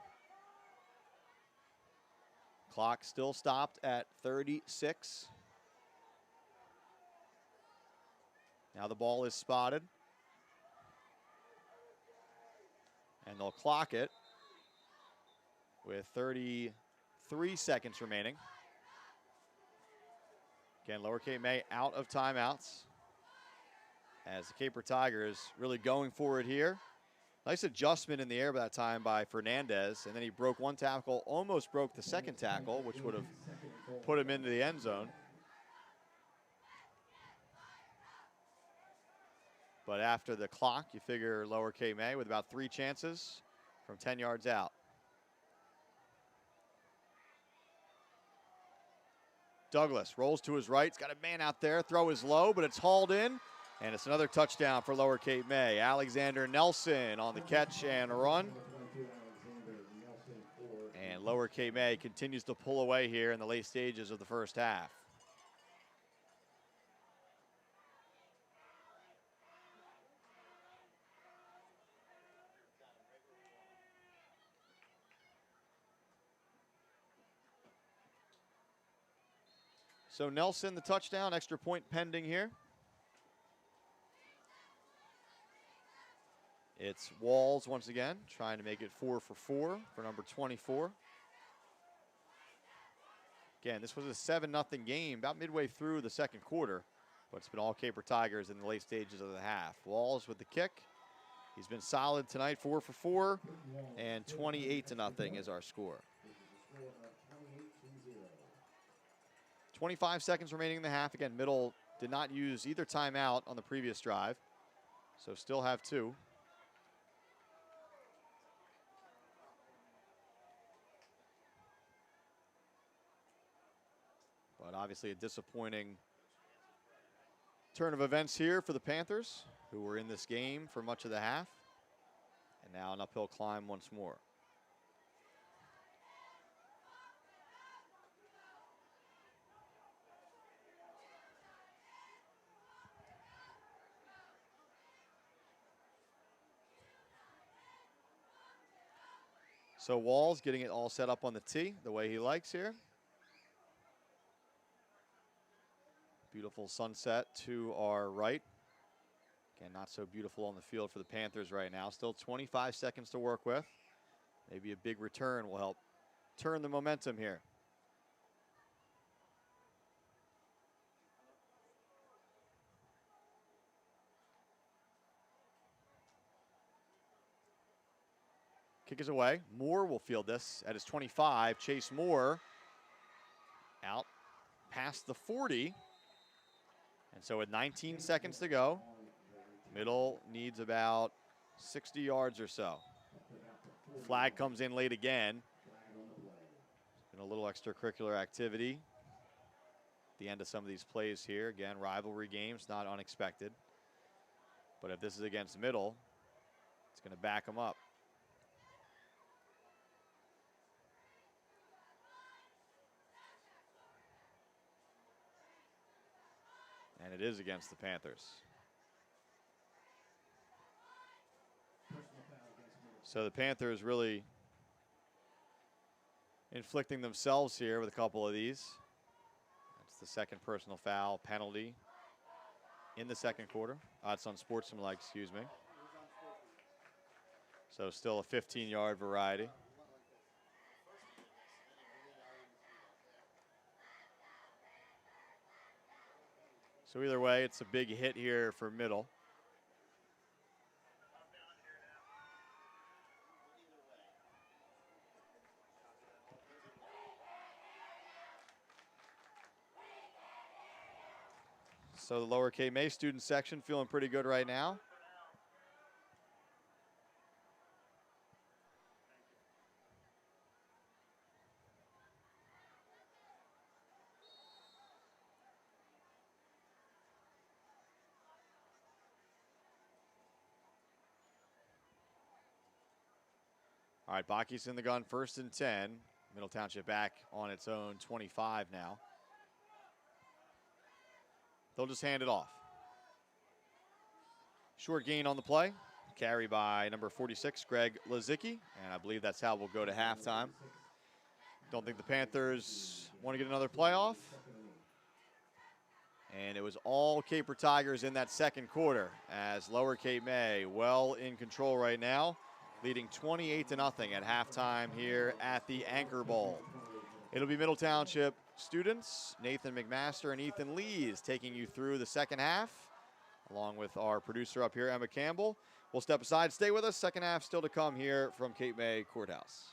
Clock still stopped at 36. Now the ball is spotted. And they'll clock it with 33 seconds remaining. Again, Lower Cape May out of timeouts as the Caper Tigers really going for it here. Nice adjustment in the air by that time by Fernandez, and then he broke one tackle, almost broke the second tackle, which would have put him into the end zone. But after the clock, you figure Lower Cape May with about 3 chances from 10 yards out. Douglas rolls to his right. He's got a man out there. Throw is low, but it's hauled in. And it's another touchdown for Lower Cape May. Alexander Nelson on the catch and run. And Lower Cape May continues to pull away here in the late stages of the first half. So Nelson, the touchdown, extra point pending here. It's Walls once again, trying to make it 4 for 4 for number 24. Again, this was a 7-0 game about midway through the second quarter, but it's been all Caper Tigers in the late stages of the half. Walls with the kick. He's been solid tonight, 4 for 4, and 28-0 is our score. 25 seconds remaining in the half. Again, Middle did not use either timeout on the previous drive, so still have 2. But obviously a disappointing turn of events here for the Panthers, who were in this game for much of the half. And now an uphill climb once more. So Walls getting it all set up on the tee the way he likes here. Beautiful sunset to our right. Again, not so beautiful on the field for the Panthers right now. Still 25 seconds to work with. Maybe a big return will help turn the momentum here. Kick is away. Moore will field this at his 25. Chase Moore out past the 40. And so with 19 seconds to go, Middle needs about 60 yards or so. Flag comes in late again. Been a little extracurricular activity at the end of some of these plays here. Again, rivalry games, not unexpected. But if this is against Middle, it's going to back them up. And it is against the Panthers. So the Panthers really inflicting themselves here with a couple of these. That's the second personal foul penalty in the second quarter. It's on Sportsmanlike, excuse me. So still a 15-yard variety. So either way, it's a big hit here for Middle. So the Lower Cape May student section feeling pretty good right now. All right, Baki's in the gun, 1st and 10. Middle Township back on its own 25 now. They'll just hand it off. Short gain on the play. Carry by number 46, Greg Lazicki. And I believe that's how we'll go to halftime. Don't think the Panthers want to get another playoff. And it was all Caper Tigers in that second quarter as Lower Cape May well in control right now, leading 28-0 at halftime here at the Anchor Bowl. It'll be Middle Township students, Nathan McMaster and Ethan Lees, taking you through the second half, along with our producer up here, Emma Campbell. We'll step aside, stay with us. Second half still to come here from Cape May Courthouse.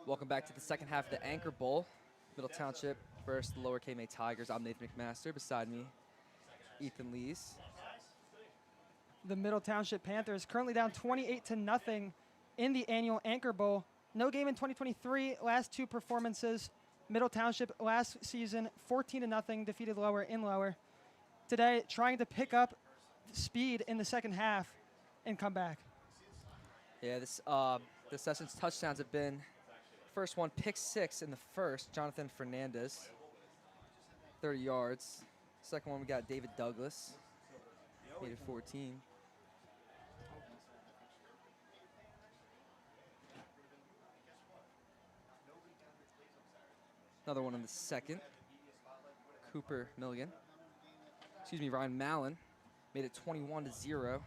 Welcome back to the second half of the Anchor Bowl. Middle Township versus the Lower Cape May Tigers. I'm Nathan McMaster. Beside me, Ethan Lees. The Middle Township Panthers currently down 28-0 in the annual Anchor Bowl. No game in 2023. Last two performances. Middle Township last season 14-0 defeated Lower in Lower. Today trying to pick up speed in the second half and come back. Yeah, this session's touchdowns have been first one, pick 6 in the first, Jonathan Fernandez, 30 yards. Second one, we got David Douglas, made it 14. Another one in the second, Ryan Mallon, made it 21-0.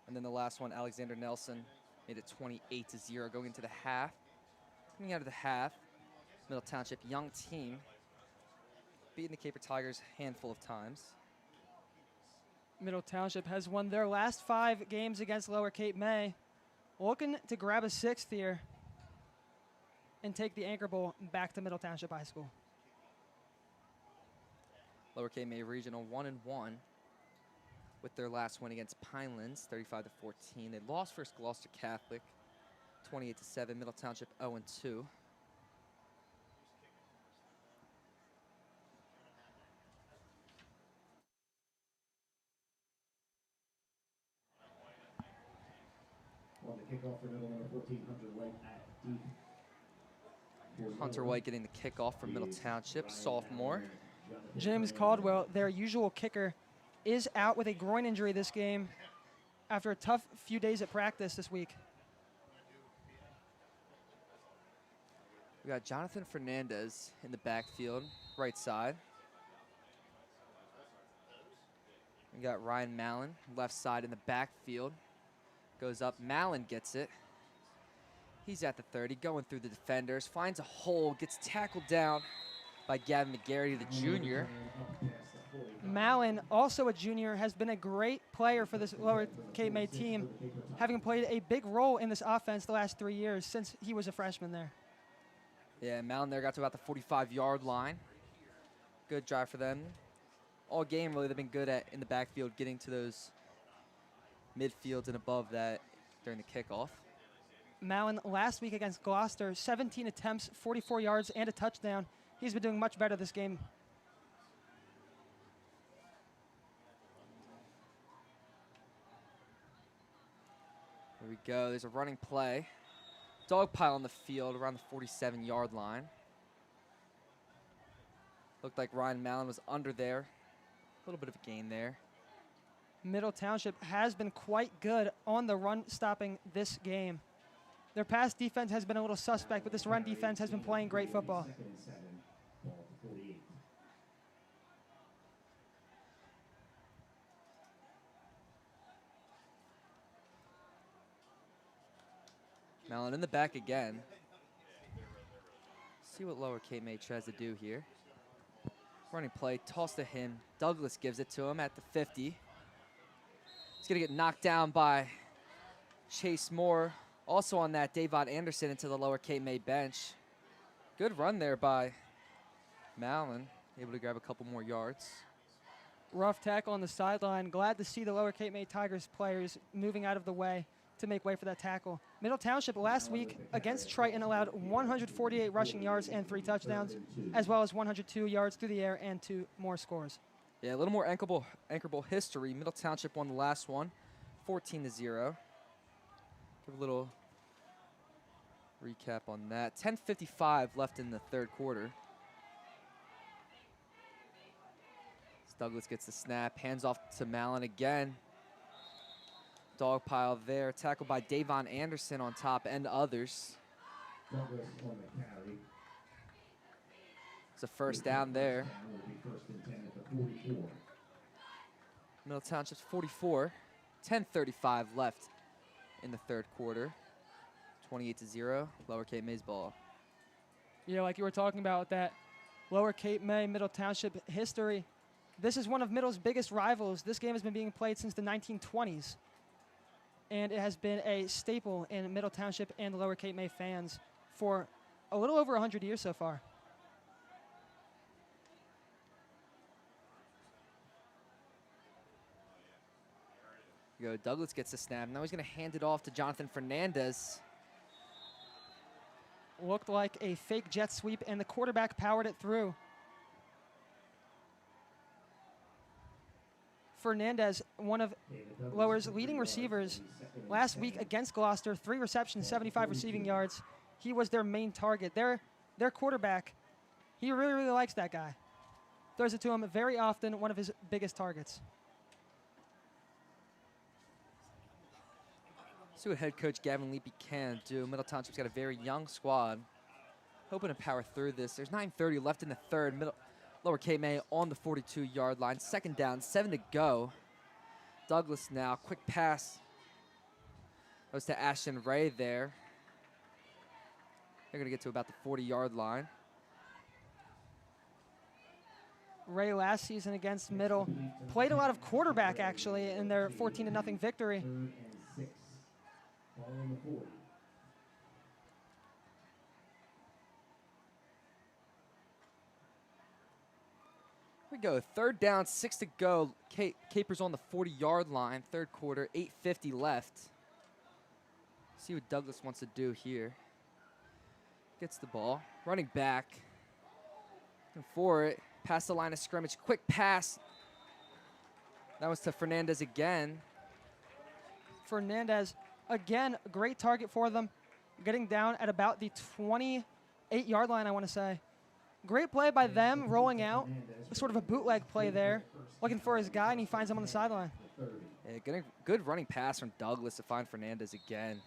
And then the last one, Alexander Nelson, made it 28-0 going into the half. Coming out of the half, Middle Township, young team, beating the Caper Tigers a handful of times. Middle Township has won their last 5 games against Lower Cape May. Looking to grab a 6th here and take the Anchor Bowl back to Middle Township High School. Lower Cape May Regional 1-1 with their last win against Pinelands, 35-14. They lost versus Gloucester Catholic, 28-7. Middle Township 0-2. On the kickoff for middle number 14, Hunter White at deep. Hunter White getting the kickoff for Middle Township, sophomore. James Caldwell, their usual kicker, is out with a groin injury this game after a tough few days at practice this week. We got Jonathan Fernandez in the backfield, right side. We got Ryan Mallon, left side in the backfield. Goes up, Mallon gets it. He's at the 30, going through the defenders, finds a hole, gets tackled down by Gavin McGarity, the junior. Mallon, also a junior, has been a great player for this Lower Cape May team, having played a big role in this offense the last 3 years since he was a freshman there. Yeah, Mallon there got to about the 45-yard line. Good drive for them. All game, really, they've been good at in the backfield, getting to those midfields and above that during the kickoff. Mallon last week against Gloucester, 17 attempts, 44 yards, and a touchdown. He's been doing much better this game. Here we go. There's a running play. Dog pile on the field around the 47-yard line. Looked like Ryan Mallon was under there. A little bit of a gain there. Middle Township has been quite good on the run stopping this game. Their pass defense has been a little suspect, but this run defense has been playing great football. Mallon in the back again. See what Lower Cape May tries to do here. Running play, toss to him. Douglas gives it to him at the 50. He's gonna get knocked down by Chase Moore. Also on that, Davon Anderson into the Lower Cape May bench. Good run there by Mallon, able to grab a couple more yards. Rough tackle on the sideline. Glad to see the Lower Cape May Tigers players moving out of the way to make way for that tackle. Middle Township last week against Triton allowed 148 rushing yards and 3 touchdowns, as well as 102 yards through the air and 2 more scores. Yeah, a little more Anchor Bowl history. Middle Township won the last one, 14-0. Give a little recap on that. 10:55 left in the third quarter. Douglas gets the snap, hands off to Mallon again. Dog pile there, tackled by Davon Anderson on top and others. Douglas on the carry. It's a first down there. First and 10 at the 44. Middle Township's 44. 10:35 left in the third quarter. 28-0, Lower Cape May's ball. Yeah, like you were talking about that Lower Cape May Middle Township history. This is one of Middle's biggest rivals. This game has been being played since the 1920s. And it has been a staple in Middle Township and Lower Cape May fans for a little over 100 years so far. Go. Douglas gets the snap. Now he's going to hand it off to Jonathan Fernandez. Looked like a fake jet sweep, and the quarterback powered it through. Fernandez, one of Lower's leading receivers last week against Gloucester, 3 receptions, 75 receiving yards. He was their main target. Their quarterback, he really, really likes that guy. Throws it to him very often, one of his biggest targets. See what head coach Gavin Leapy can do. Middle Township's got a very young squad. Hoping to power through this. There's 9:30 left in the third. Lower Cape May on the 42-yard line. 2nd down, 7 to go. Douglas now, quick pass. Goes to Ashton Ray there. They're going to get to about the 40-yard line. Ray last season against Middle played a lot of quarterback actually in their 14-0 victory. 3rd and 6. Ball on the 40. Here we go. 3rd down, 6 to go. Capers on the 40-yard line. 3rd quarter, 8:50 left. See what Douglas wants to do here. Gets the ball. Running back. Looking for it. Past the line of scrimmage. Quick pass. That was to Fernandez again. Fernandez, again, a great target for them. Getting down at about the 28-yard line, I want to say. Great play by them, rolling out. Sort of a bootleg play there. Looking for his guy, and he finds him on the sideline. Yeah, getting a good running pass from Douglas to find Fernandez again.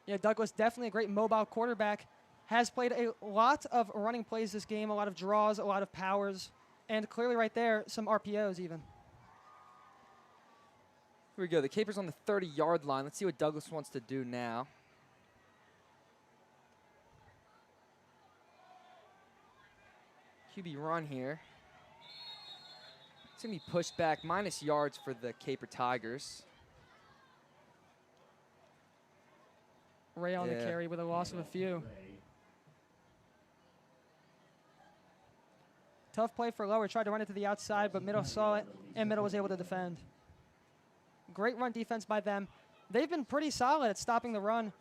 Yeah, Douglas, definitely a great mobile quarterback. Has played a lot of running plays this game, a lot of draws, a lot of powers, and clearly right there, some RPOs even. Here we go. The Capers on the 30-yard line. Let's see what Douglas wants to do now. QB run here. It's going to be pushed back, minus yards for the Caper Tigers. Ray on the carry with a loss of a few. Tough play for Lower. Tried to run it to the outside, but Middle saw it, and Middle was able to defend. Great run defense by them. They've been pretty solid at stopping the run.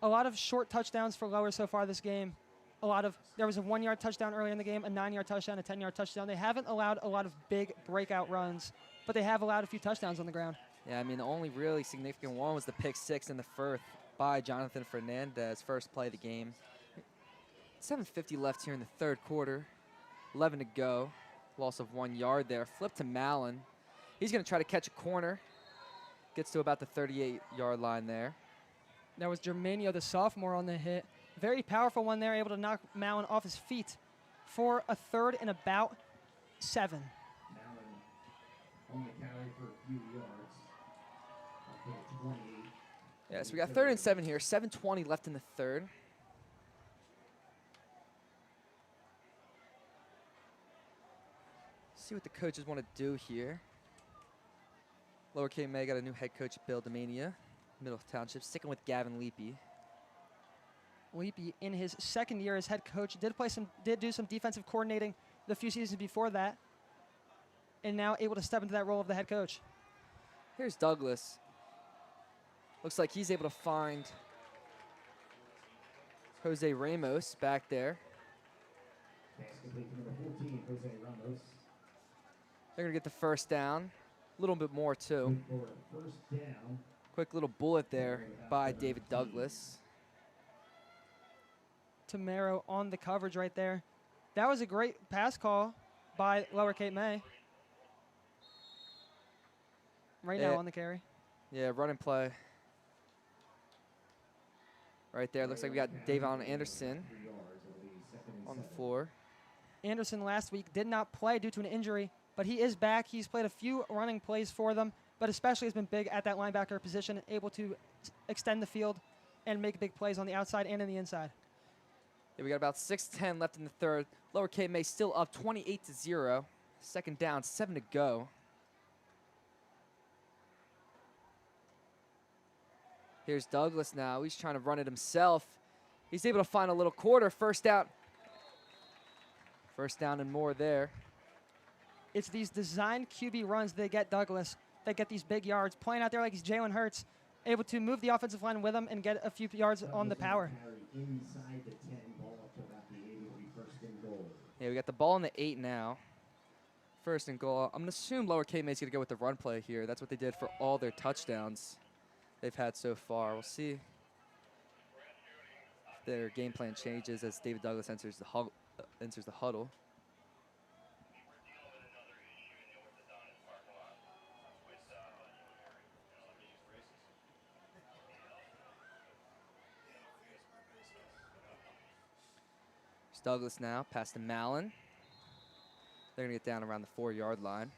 A lot of short touchdowns for Lower so far this game. There was a 1-yard touchdown earlier in the game, a 9-yard touchdown, a 10-yard touchdown. They haven't allowed a lot of big breakout runs, but they have allowed a few touchdowns on the ground. Yeah, I mean, the only really significant one was the pick 6 in the first by Jonathan Fernandez, first play of the game. 7:50 left here in the 3rd quarter. 11 to go. Loss of 1 yard there. Flip to Mallon. He's going to try to catch a corner. Gets to about the 38-yard line there. That was Germanio, the sophomore, on the hit. Very powerful one there, able to knock Mallon off his feet for a 3rd and about 7. Mallon on the carry for a few yards. Up to 28. Yeah, so we got 3rd and 7 here. 7:20 left in the 3rd. See what the coaches want to do here. Lower Cape May got a new head coach, Bill Demania. Middle Township, sticking with Gavin Leapy. Leapy, in his 2nd year as head coach, did do some defensive coordinating the few seasons before that, and now able to step into that role of the head coach. Here's Douglas. Looks like he's able to find Jose Ramos back there. Pass complete to number 14, Jose Ramos. They're going to get the 1st down. A little bit more, too. Good for a 1st down. Quick little bullet there by David Douglas. Tamaro on the coverage right there. That was a great pass call by Lower Cape May. Now on the carry. Yeah, run and play. Right there. Looks like we got Davon Anderson on the floor. Anderson last week did not play due to an injury, but he is back. He's played a few running plays for them, but especially has been big at that linebacker position, able to extend the field and make big plays on the outside and in the inside. Yeah, we got about 6:10 left in the 3rd. Lower Cape May still up 28-0. 2nd down, 7 to go. Here's Douglas now. He's trying to run it himself. He's able to find a little quarter. First down. First down and more there. It's these designed QB runs they get Douglas that get these big yards. Playing out there like he's Jalen Hurts, able to move the offensive line with him and get a few yards on the power. Inside the 10, ball up to about the 8, will be first and goal. Yeah, we got the ball in the 8 now. First and goal. I'm going to assume Lower Cape May's going to go with the run play here. That's what they did for all their touchdowns they've had so far. We'll see if their game plan changes as David Douglas enters the huddle. It's Douglas now, past to Mallon. They're going to get down around the 4-yard line.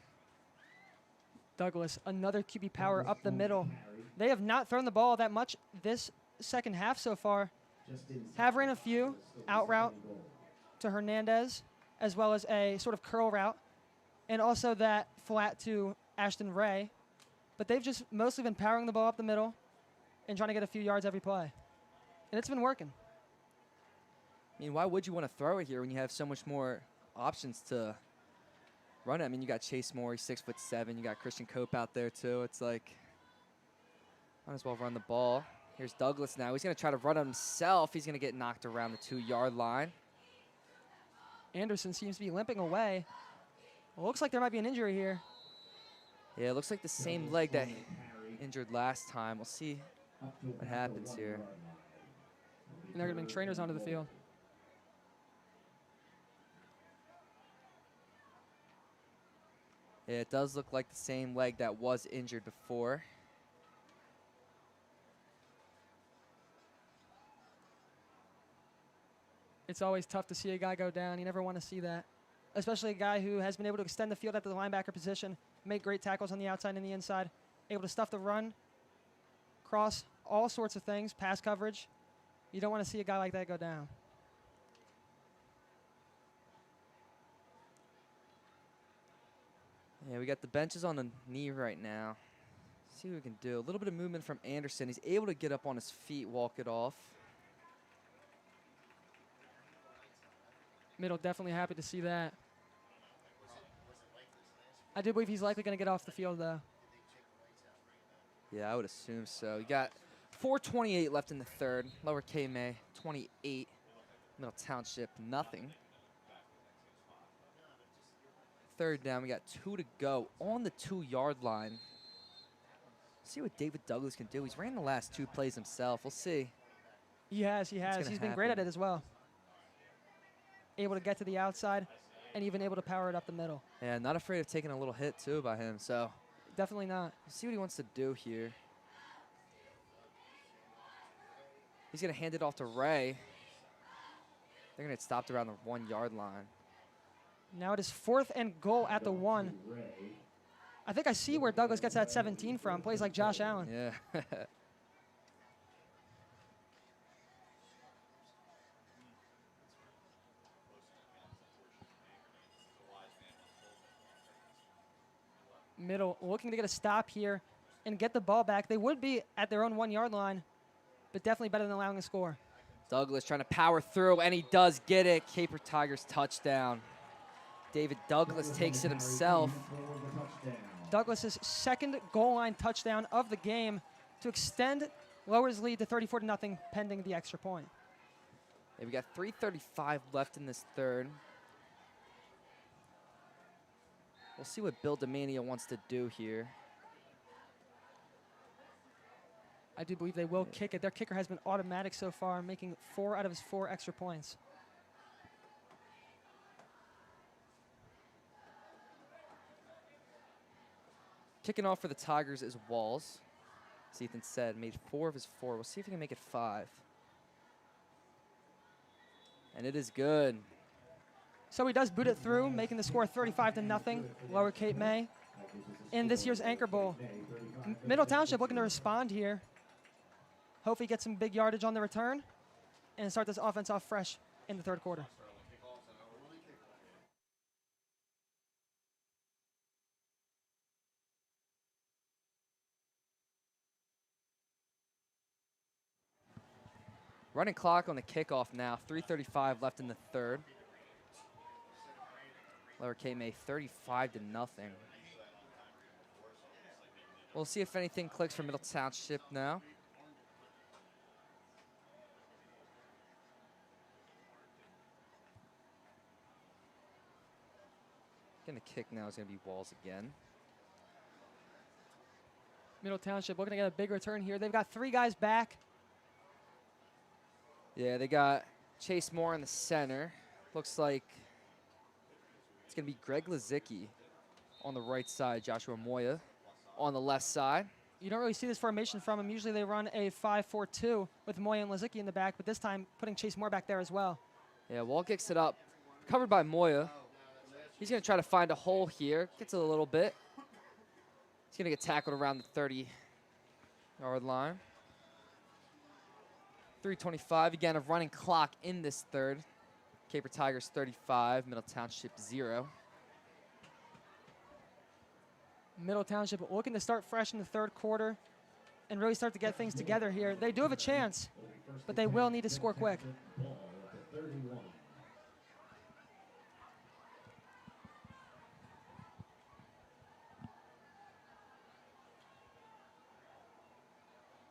Douglas, another QB power up the middle. They have not thrown the ball that much this second half so far. Have ran a few out route to Hernandez, as well as a sort of curl route, and also that flat to Ashton Ray. But they've just mostly been powering the ball up the middle and trying to get a few yards every play. And it's been working. I mean, why would you want to throw it here when you have so much more options to run it? I mean, you got Chase Moore, he's 6'7". You got Christian Cope out there too. It's like, might as well run the ball. Here's Douglas now. He's going to try to run it himself. He's going to get knocked around the 2-yard line. Anderson seems to be limping away. Well, looks like there might be an injury here. Yeah, it looks like the same leg that injured last time. We'll see what happens here. And they're going to bring trainers onto the field. Yeah, it does look like the same leg that was injured before. It's always tough to see a guy go down. You never want to see that, especially a guy who has been able to extend the field at the linebacker position, make great tackles on the outside and the inside, able to stuff the run, cross, all sorts of things, pass coverage. You don't want to see a guy like that go down. Yeah, we got the benches on the knee right now. See what we can do. A little bit of movement from Anderson. He's able to get up on his feet, walk it off. Middle definitely happy to see that. I do believe he's likely going to get off the field, though. Yeah, I would assume so. You got 4:28 left in the third. Lower Cape May, 28. Middle Township, nothing. Third down, we got 2 to go on the 2-yard line. See what David Douglas can do. He's ran the last 2 plays himself. We'll see. He has. He's been great at it as well. Able to get to the outside and even able to power it up the middle. Yeah, not afraid of taking a little hit, too, by him. So definitely not. See what he wants to do here. He's going to hand it off to Ray. They're going to get stopped around the 1-yard line. Now it is 4th and goal at the 1. I think I see where Douglas gets that 17 from. Plays like Josh Allen. Yeah. Middle looking to get a stop here and get the ball back. They would be at their own 1-yard line, but definitely better than allowing a score. Douglas trying to power through, and he does get it. Caper Tigers touchdown. David Douglas takes it himself. Douglas's 2nd goal line touchdown of the game to extend Lower's lead to 34-0 pending the extra point. Yeah, we got 3:35 left in this third. We'll see what Bill Demania wants to do here. I do believe they will kick it. Their kicker has been automatic so far, making 4 out of his 4 extra points. Kicking off for the Tigers is Walls. As Ethan said, made 4 of his 4. We'll see if he can make it 5. And it is good. So he does boot it through, making the score 35-0, Lower Cape May. In this year's Anchor Bowl, Middle Township looking to respond here. Hopefully get some big yardage on the return and start this offense off fresh in the third quarter. Running clock on the kickoff now. 3:35 left in the third. Lower Cape May 35-0. We'll see if anything clicks for Middle Township now. Getting the kick now is going to be Walls again. Middle Township looking to get a big return here. They've got 3 guys back. Yeah, they got Chase Moore in the center. Looks like it's going to be Greg Lazicki on the right side, Joshua Moya on the left side. You don't really see this formation from them. Usually they run a 5-4-2 with Moya and Lazicki in the back, but this time putting Chase Moore back there as well. Yeah, Wall kicks it up. Covered by Moya. He's going to try to find a hole here. Gets it a little bit. He's going to get tackled around the 30-yard line. 3:25, again, of running clock in this third. Caper Tigers 35, Middle Township 0. Middle Township looking to start fresh in the third quarter and really start to get things together here. They do have a chance, but they will need to score quick.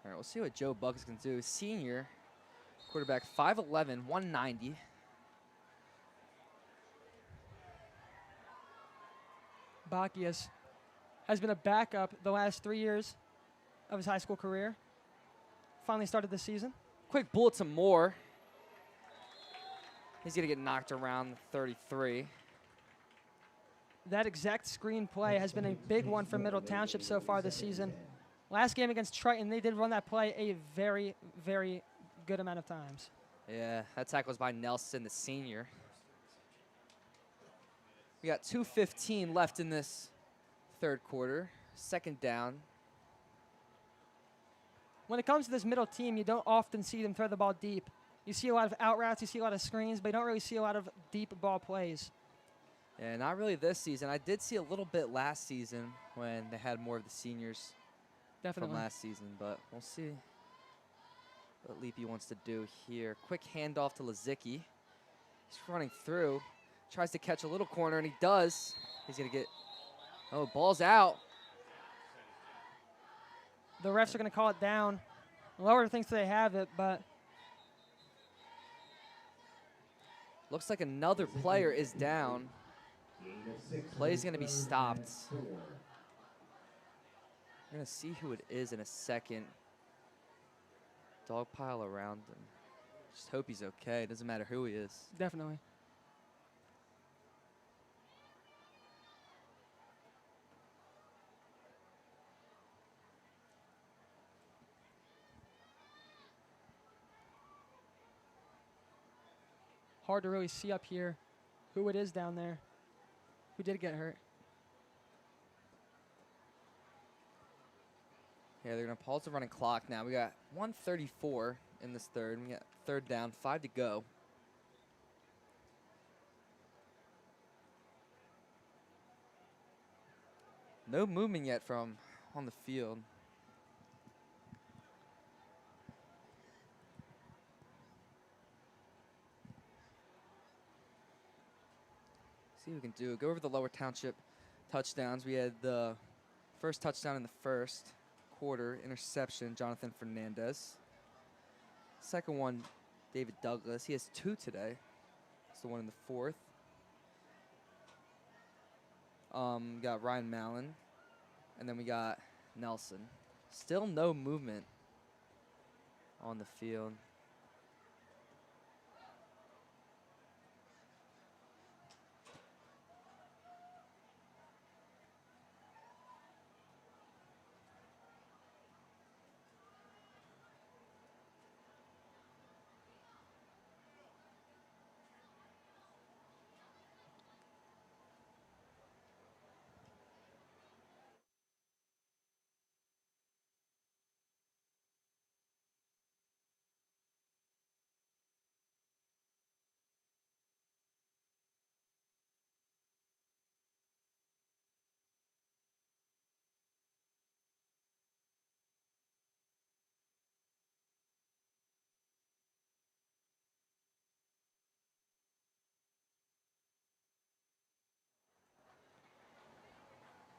All right, we'll see what Joe Bugs can do. Senior quarterback, 5'11", 190. Bacchius has been a backup the last 3 years of his high school career. Finally started this season. Quick bullet to Moore. He's going to get knocked around the 33. That exact screen play has been a big one for Middle Township so far this season. Last game against Triton, they did run that play a very, very good amount of times. Yeah, that tackle was by Nelson, the senior. We got 2:15 left in this third quarter. Second down. When it comes to this middle team, you don't often see them throw the ball deep. You see a lot of out routes, you see a lot of screens, but you don't really see a lot of deep ball plays. Yeah, not really this season. I did see a little bit last season when they had more of the seniors Definitely. from last season, but we'll see what Leapy wants to do here. Quick handoff to Lazicki. He's running through, tries to catch a little corner, and he does. He's going to get, oh, ball's out. The refs are going to call it down. Lower thinks they have it, but looks like another player is down. Play's going to be stopped. We're going to see who it is in a second. Dog pile around him. Just hope he's okay. Doesn't matter who he is. definitely. Hard to really see up here who it is down there, who did get hurt. Yeah, they're going to pause the running clock now. We got 1:34 in this third. We got third down, 5 to go. No movement yet from on the field. See what we can do. Go over the Lower Township touchdowns. We had the first touchdown in the first quarter, interception, Jonathan Fernandez. Second one, David Douglas. He has 2 today. It's the one in the fourth. Got Ryan Mallon. And then we got Nelson. Still no movement on the field.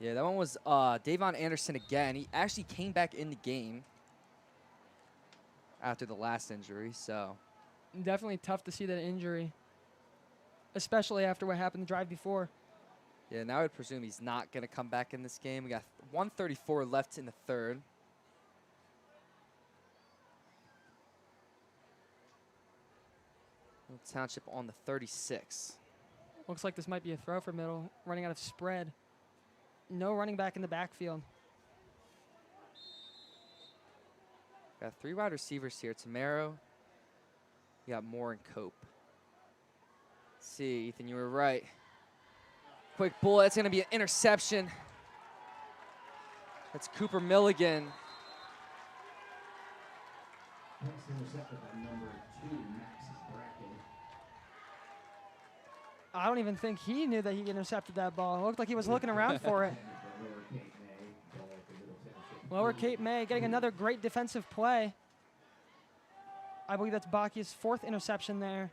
Yeah, that one was Davon Anderson again. He actually came back in the game after the last injury, so. Definitely tough to see that injury, especially after what happened the drive before. Yeah, now I would presume he's not going to come back in this game. We got 1:34 left in the third. Township on the 36. Looks like this might be a throw for Middle, running out of spread. No running back in the backfield. Got 3 wide receivers here. Tamaro. You got Moore and Cope. See, Ethan, you were right. Quick bullet. It's going to be an interception. That's Cooper Milligan. Pass intercepted by number 2, Max Bracken. I don't even think he knew that he intercepted that ball. It looked like he was looking around for it. Lower Cape May getting another great defensive play. I believe that's Bakia's 4th interception there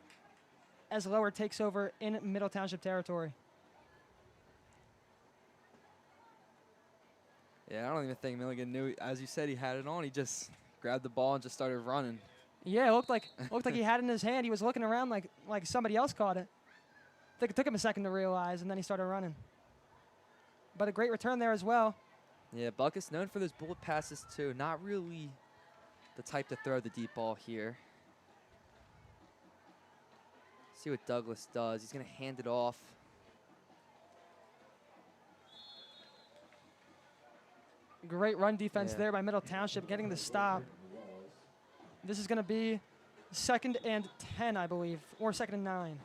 as Lower takes over in Middle Township territory. Yeah, I don't even think Milligan knew. As you said, he had it on. He just grabbed the ball and just started running. Yeah, it looked like he had it in his hand. He was looking around like somebody else caught it. I think it took him a second to realize, and then he started running. But a great return there as well. Yeah, Buck is known for those bullet passes too. Not really the type to throw the deep ball here. See what Douglas does. He's going to hand it off. Great run defense there by Middle Township, getting the stop. This is going to be 2nd and 10, I believe, or 2nd and 9.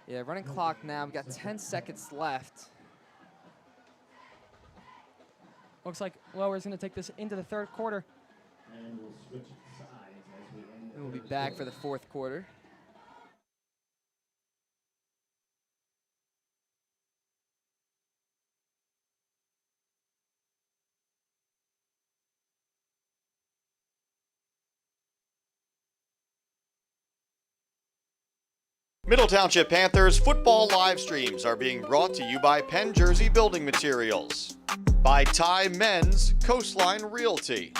Yeah, running clock now. We've got 10 seconds left. Looks like Lower is going to take this into the 3rd quarter. And we'll switch sides as we end the We'll be third back for quarter. the 4th quarter. Middle Township Panthers football live streams are being brought to you by PennJersey Building Materials, by Menz, Coastline Realty,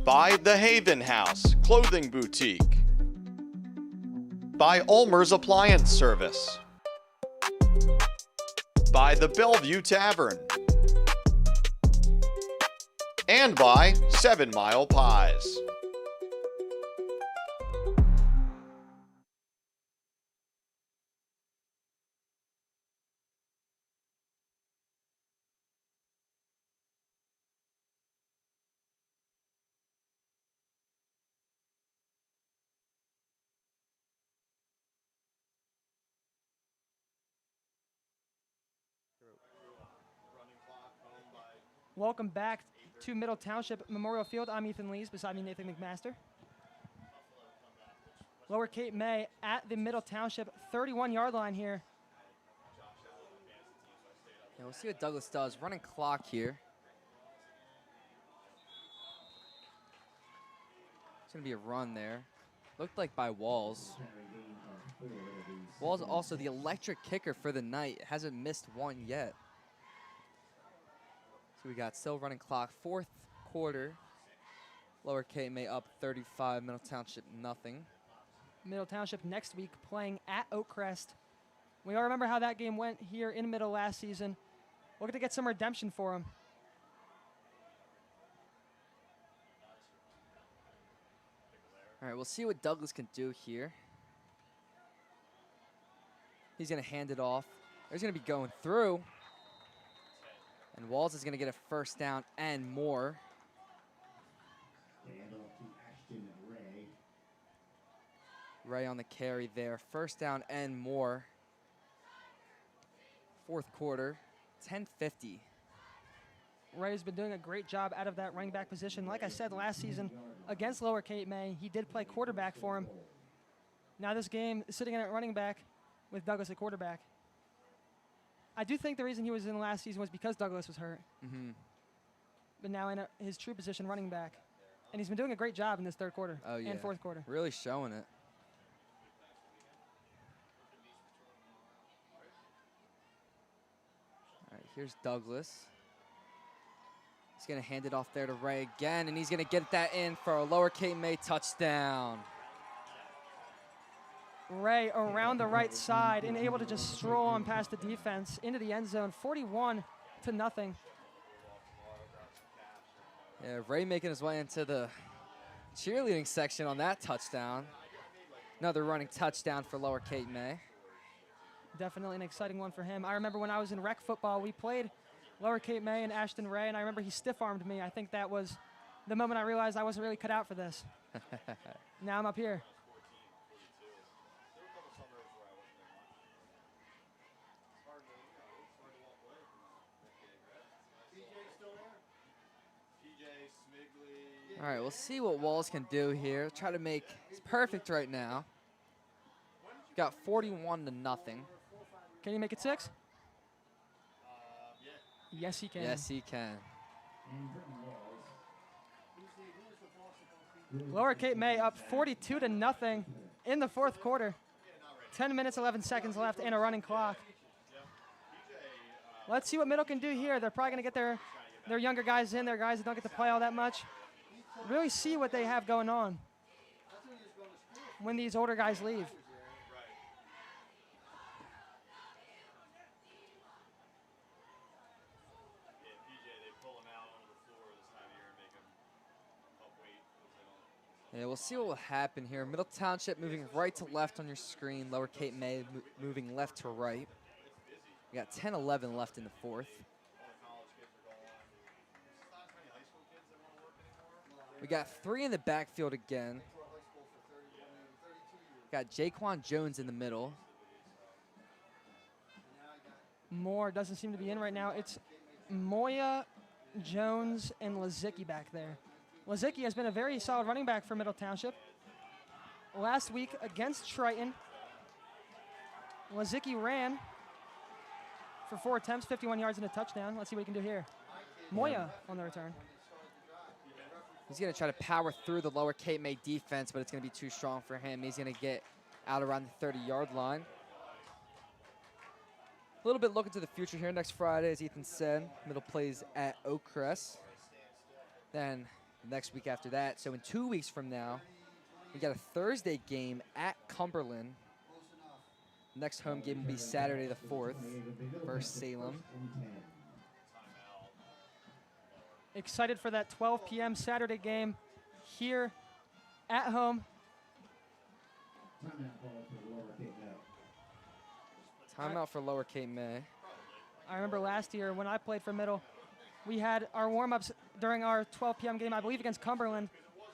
by The Haven House Clothing Boutique, by Ulmer's Appliance Service, by the Bellevue Tavern, and by 7 Mile Pies. Welcome back to Middle Township Memorial Field. I'm Ethan Lees, beside me Nathan McMaster. Lower Cape May at the Middle Township 31-yard line here. Yeah, we'll see what Douglas does. Running clock here. It's going to be a run there. Looked like by Walls. Walls also the electric kicker for the night. Hasn't missed one yet. So we got still running clock. 4th quarter. Lower Cape May up 35. Middle Township nothing. Middle Township next week playing at Oakcrest. We all remember how that game went here in Middle last season. Looking to get some redemption for them. All right, we'll see what Douglas can do here. He's going to hand it off. He's going to be going through. And Walls is going to get a 1st down and more. Hand off to Ashton Ray. Ray on the carry there. 1st down and more. 4th quarter, 10:50. Ray's been doing a great job out of that running back position. Like I said last season against Lower Cape May, he did play quarterback for him. Now this game is sitting in at running back with Douglas at quarterback. I do think the reason he was in last season was because Douglas was hurt. But now in his true position, running back. And he's been doing a great job in this 3rd quarter and 4th quarter. Really showing it. Here's Douglas. He's going to hand it off there to Ray again, and he's going to get that in for a Lower Cape May touchdown. Ray around the right side and able to just stroll on past the defense into the end zone, 41-0. Yeah, Ray making his way into the cheerleading section on that touchdown. Another running touchdown for Lower Cape May. Definitely an exciting one for him. I remember when I was in rec football, we played Lower Cape May and Ashton Ray, and I remember he stiff-armed me. I think that was the moment I realized I wasn't really cut out for this. Now I'm up here. All right, we'll see what Walls can do here. Try to make, it's perfect right now. Got 41-0. Can you make it 6? Yes, he can. Yes, he can. Lower Cape May up 42-0 in the fourth quarter. 10 minutes, 11 seconds left and a running clock. Let's see what Middle can do here. They're probably going to get their younger guys in, their guys that don't get to play all that much. Really see what they have going on when these older guys leave. Yeah, we'll see what will happen here. Middle Township moving right to left on your screen. Lower Cape May moving left to right. We got 10-11 left in the fourth. We got 3 in the backfield again. Got Jaquan Jones in the middle. Moore doesn't seem to be in right now. It's Moya, Jones, and Lazicki back there. Lazicki has been a very solid running back for Middle Township. Last week against Triton, Lazicki ran for 4 attempts, 51 yards and a touchdown. Let's see what he can do here. Moya on the return. He's going to try to power through the Lower Cape May defense, but it's going to be too strong for him. He's going to get out around the 30-yard line. A little bit looking to the future here next Friday, as Ethan said. Middle plays at Oakcrest. Then next week after that, so in 2 weeks from now, we got a Thursday game at Cumberland. Next home game will be Saturday the 4th versus Salem. Excited for that 12 p.m. Saturday game here at home. Timeout for Lower Cape May. I remember last year when I played for Middle, we had our warm-ups during our 12 p.m. game, I believe against Cumberland,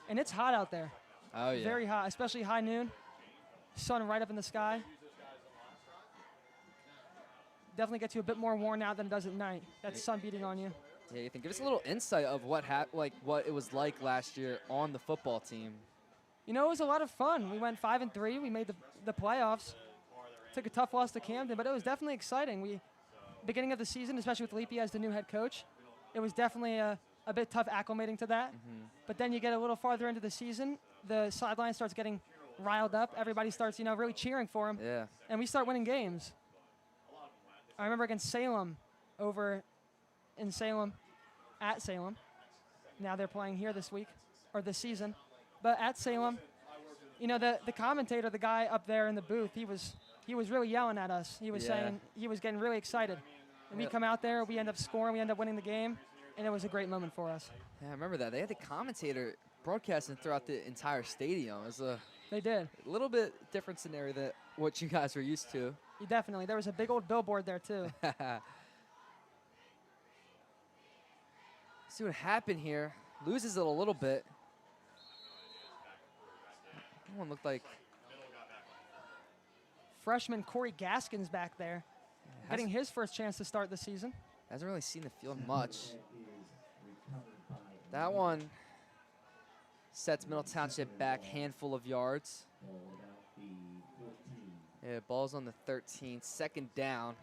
and it's hot out there. Oh, yeah. Very hot, especially high noon. Sun right up in the sky. Definitely gets you a bit more worn out than it does at night. That sun beating on you. Yeah, Ethan, give us a little insight of what it was like last year on the football team. You know, it was a lot of fun. We went 5-3. We made the playoffs. Took a tough loss to Camden, but it was definitely exciting. Beginning of the season, especially with Leapy as the new head coach, it was definitely a bit tough acclimating to that. But then you get a little farther into the season, the sideline starts getting riled up. Everybody starts, really cheering for him. Yeah. And we start winning games. I remember against Salem, over in Salem, at Salem. Now they're playing here this week, or this season. But at Salem, the commentator, the guy up there in the booth, he was really yelling at us. He was saying, he was getting really excited. And we come out there, we end up scoring, we end up winning the game, and it was a great moment for us. Yeah, I remember that. They had the commentator broadcasting throughout the entire stadium. It was They did. a little bit different scenario than what you guys were used to. Definitely. There was a big old billboard there, too. See what happened here. Loses it a little bit. That one looked like Freshman Corey Gaskins back there, getting his first chance to start the season. Hasn't really seen the field much. That one sets Middle Township back handful of yards. Yeah, ball's on the 13th, second down.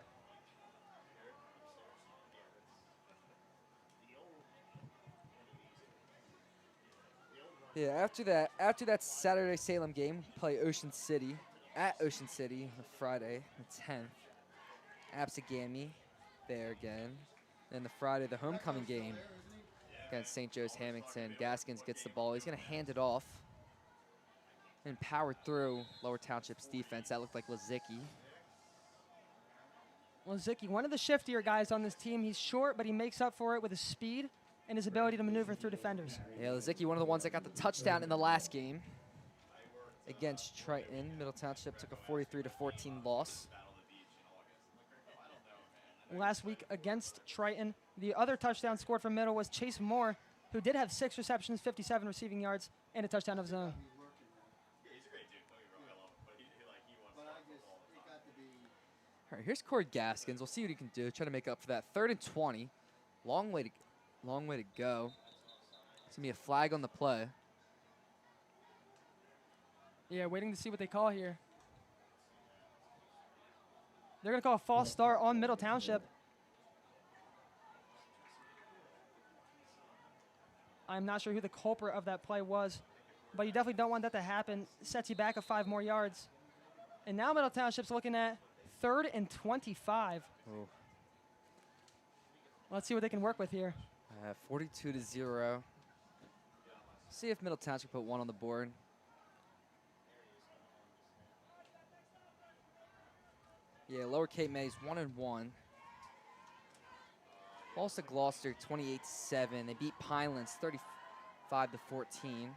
Yeah, after that Saturday Salem game, play Ocean City at Ocean City on Friday, the 10th. Absegami there again. in the Friday, the homecoming game against St. Joe's Hamilton. Gaskins gets the ball. He's going to hand it off and powered through Lower Township's defense. That looked like Lazicki. Lazicki, one of the shiftier guys on this team. He's short, but he makes up for it with his speed and his ability to maneuver through defenders. Yeah, Lazicki, one of the ones that got the touchdown in the last game against Triton. Middle Township took a 43-14 loss. Last week against Triton, the other touchdown scored from Middle was Chase Moore, who did have 6 receptions, 57 receiving yards, and a touchdown of his own. All right, here's Corey Gaskins. We'll see what he can do. Try to make up for that. 3rd and 20. Long way to go. It's gonna be a flag on the play. Yeah, waiting to see what they call here. They're going to call a false start on Middle Township. I'm not sure who the culprit of that play was, but you definitely don't want that to happen. Sets you back 5 more yards. And now Middle Township's looking at 3rd and 25. Oh. Let's see what they can work with here. 42-0. See if Middle Township put 1 on the board. Yeah, Lower Cape May's 1-1. Lost to Gloucester 28-7. They beat Pinelands 35-14.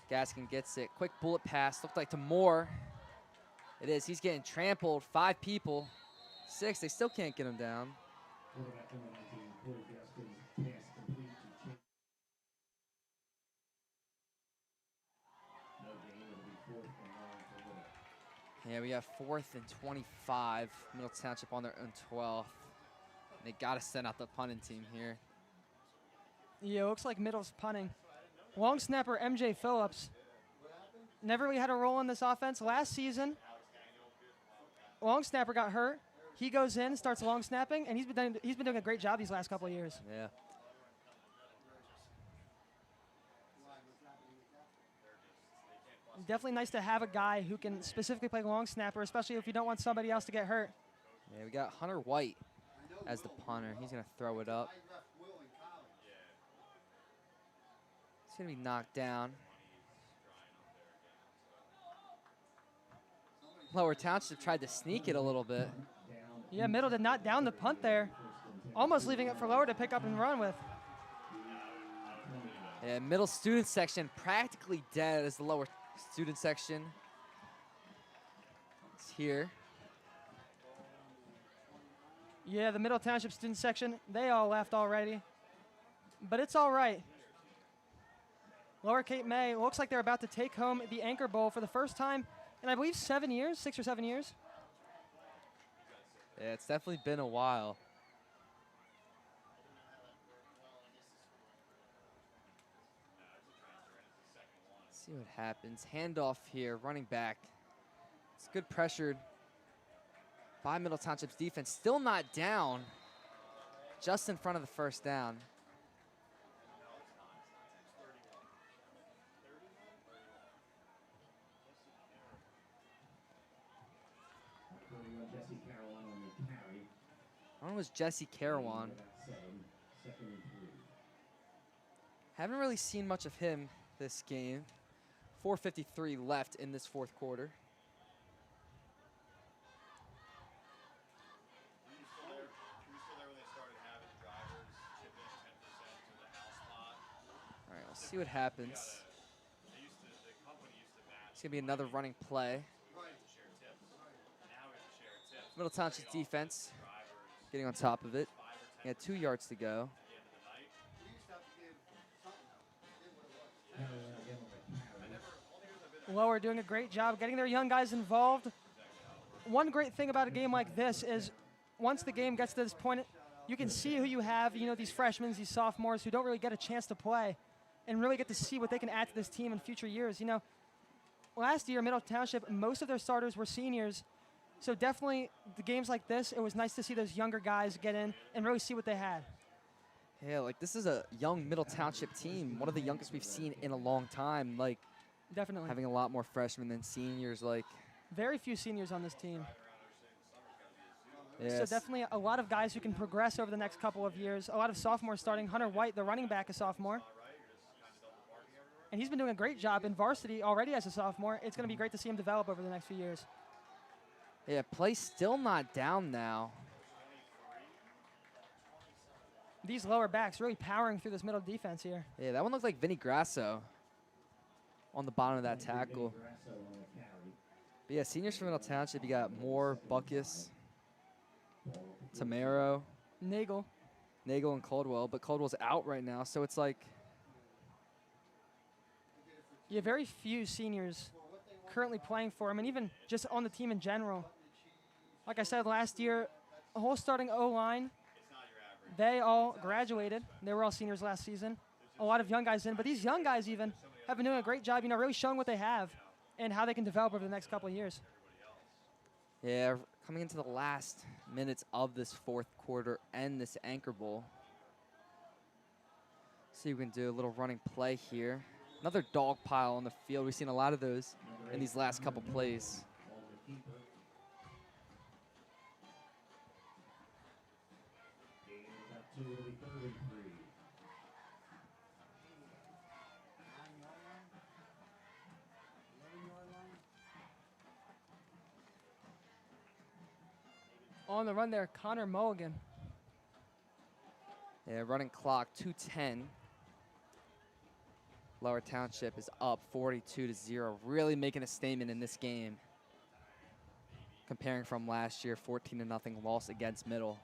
Gaskin gets it. Quick bullet pass. Looked like to Moore. It is. He's getting trampled. 5 people. 6. They still can't get him down. Yeah, we have 4th and 25. Middle Township on their own 12th. They got to send out the punting team here. Yeah, looks like Middle's punting. Long snapper MJ Phillips never really had a role in this offense. Last season, long snapper got hurt. He goes in, starts long snapping, and he's been doing a great job these last couple of years. Yeah. Definitely nice to have a guy who can specifically play long snapper, especially if you don't want somebody else to get hurt. Yeah, we got Hunter White as the punter. He's going to throw it up. It's going to be knocked down. Lower Township tried to sneak it a little bit. Yeah, Middle did not down the punt there. Almost leaving it for Lower to pick up and run with. Yeah, Middle student section practically dead as the Lower student section. It's here. Yeah, the Middle Township student section, they all left already. But it's all right. Lower Cape May looks like they're about to take home the Anchor Bowl for the first time in, I believe, 7 years, 6 or 7 years. Yeah, it's definitely been a while. Let's see what happens. Handoff here, running back. It's good pressured by Middle Township's defense. Still not down, just in front of the first down. One was Jesse Carawan. Haven't really seen much of him this game. 4:53 left in this 4th quarter. All right, we'll see what happens. It's gonna be another running play. Middle Township defense getting on top of it. He had 2 yards to go. Lower doing a great job getting their young guys involved. One great thing about a game like this is once the game gets to this point, you can see who you have, these freshmen, these sophomores who don't really get a chance to play and really get to see what they can add to this team in future years. Last year, Middle Township, most of their starters were seniors. So definitely the games like this, it was nice to see those younger guys get in and really see what they had. Yeah, this is a young Middle Township team, one of the youngest we've seen in a long time. Definitely. Having a lot more freshmen than seniors, like. Very few seniors on this team. Yes. So definitely a lot of guys who can progress over the next couple of years. A lot of sophomores starting. Hunter White, the running back, a sophomore. And he's been doing a great job in varsity already as a sophomore. It's going to be great to see him develop over the next few years. Yeah, play still not down now. These lower backs really powering through this middle defense here. Yeah, that one looks like Vinny Grasso on the bottom of that tackle. But yeah, seniors from Middle Township, you got Moore, Buckus, Tamaro, Nagel. and Caldwell. But Caldwell's out right now, so it's like. Yeah, very few seniors currently playing for him, and even just on the team in general. Like I said last year, a whole starting O-line, they all graduated. They were all seniors last season. A lot of young guys in, but these young guys even have been doing a great job, really showing what they have and how they can develop over the next couple of years. Yeah, coming into the last minutes of this fourth quarter and this Anchor Bowl. See if we can do a little running play here. Another dog pile on the field. We've seen a lot of those in these last couple plays. On the run there, Connor Mulligan. Yeah, running clock, 2:10. Lower Township is up 42-0, really making a statement in this game. Comparing from last year, 14-0 loss against Middle.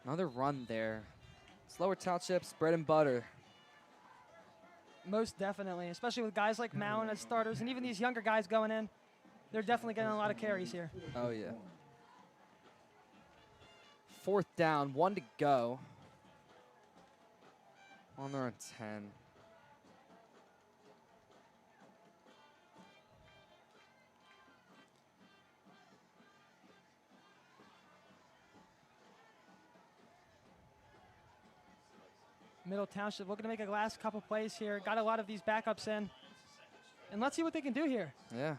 Another run there. It's Lower Township's bread and butter. Most definitely, especially with guys like Mallon as starters, and even these younger guys going in. They're definitely getting a lot of carries here. Oh, yeah. Fourth down, 1 to go. On their own 10. Middle Township looking to make a last couple plays here. Got a lot of these backups in. And let's see what they can do here. Yeah.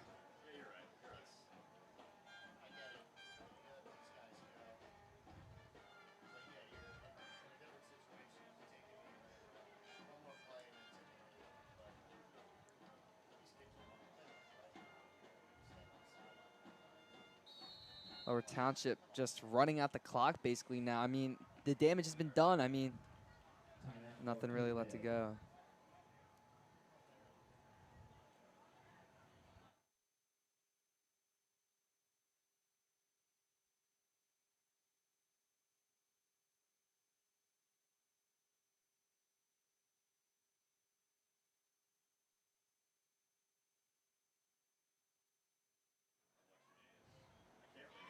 Lower Township just running out the clock basically now. I mean, the damage has been done. I mean, nothing really left to go.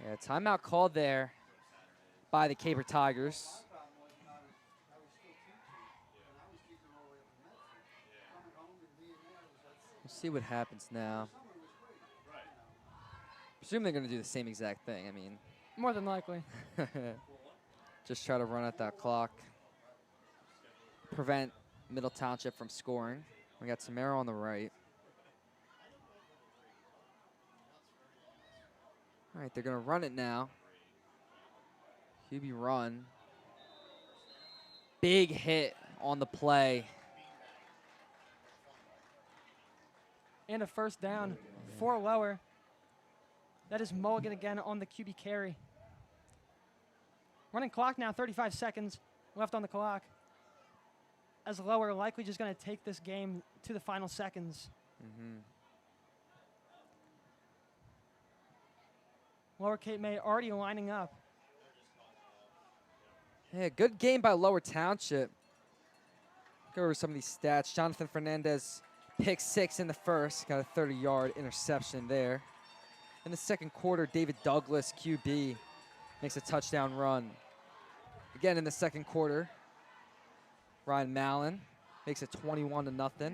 Yeah, timeout called there by the Caper Tigers. We'll see what happens now. Presume they're going to do the same exact thing. I mean, More than likely. just try to run at that clock. Prevent Middle Township from scoring. We got Tamaro on the right. All right, they're going to run it now. QB run. Big hit on the play. And a first down for Lower. That is Mulligan again on the QB carry. Running clock now, 35 seconds left on the clock. As Lower likely just going to take this game to the final seconds. Mm-hmm. Lower Cape May already lining up. Yeah, good game by Lower Township. Go over some of these stats. Jonathan Fernandez pick 6 in the first. Got a 30-yard interception there. In the second quarter, David Douglas, QB, makes a touchdown run. Again in the second quarter, Ryan Mallon makes it 21-0.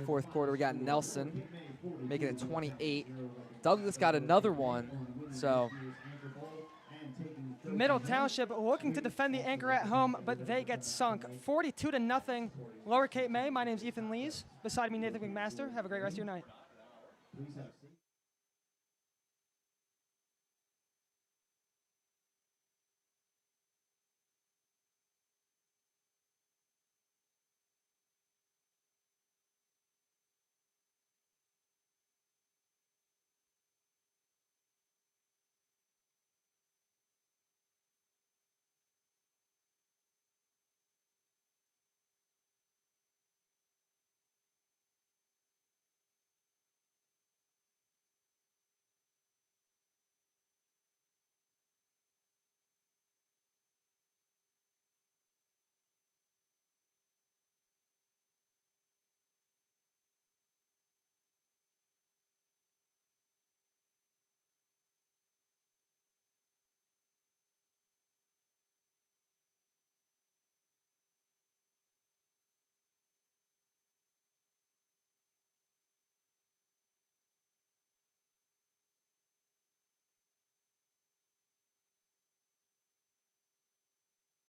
Fourth quarter, we got Nelson making it 28. Douglas got another one, so Middle Township looking to defend the anchor at home, but they get sunk. 42-0, Lower Cape May. My name's Ethan Lees. Beside me, Nathan McMaster. Have a great rest of your night. Please have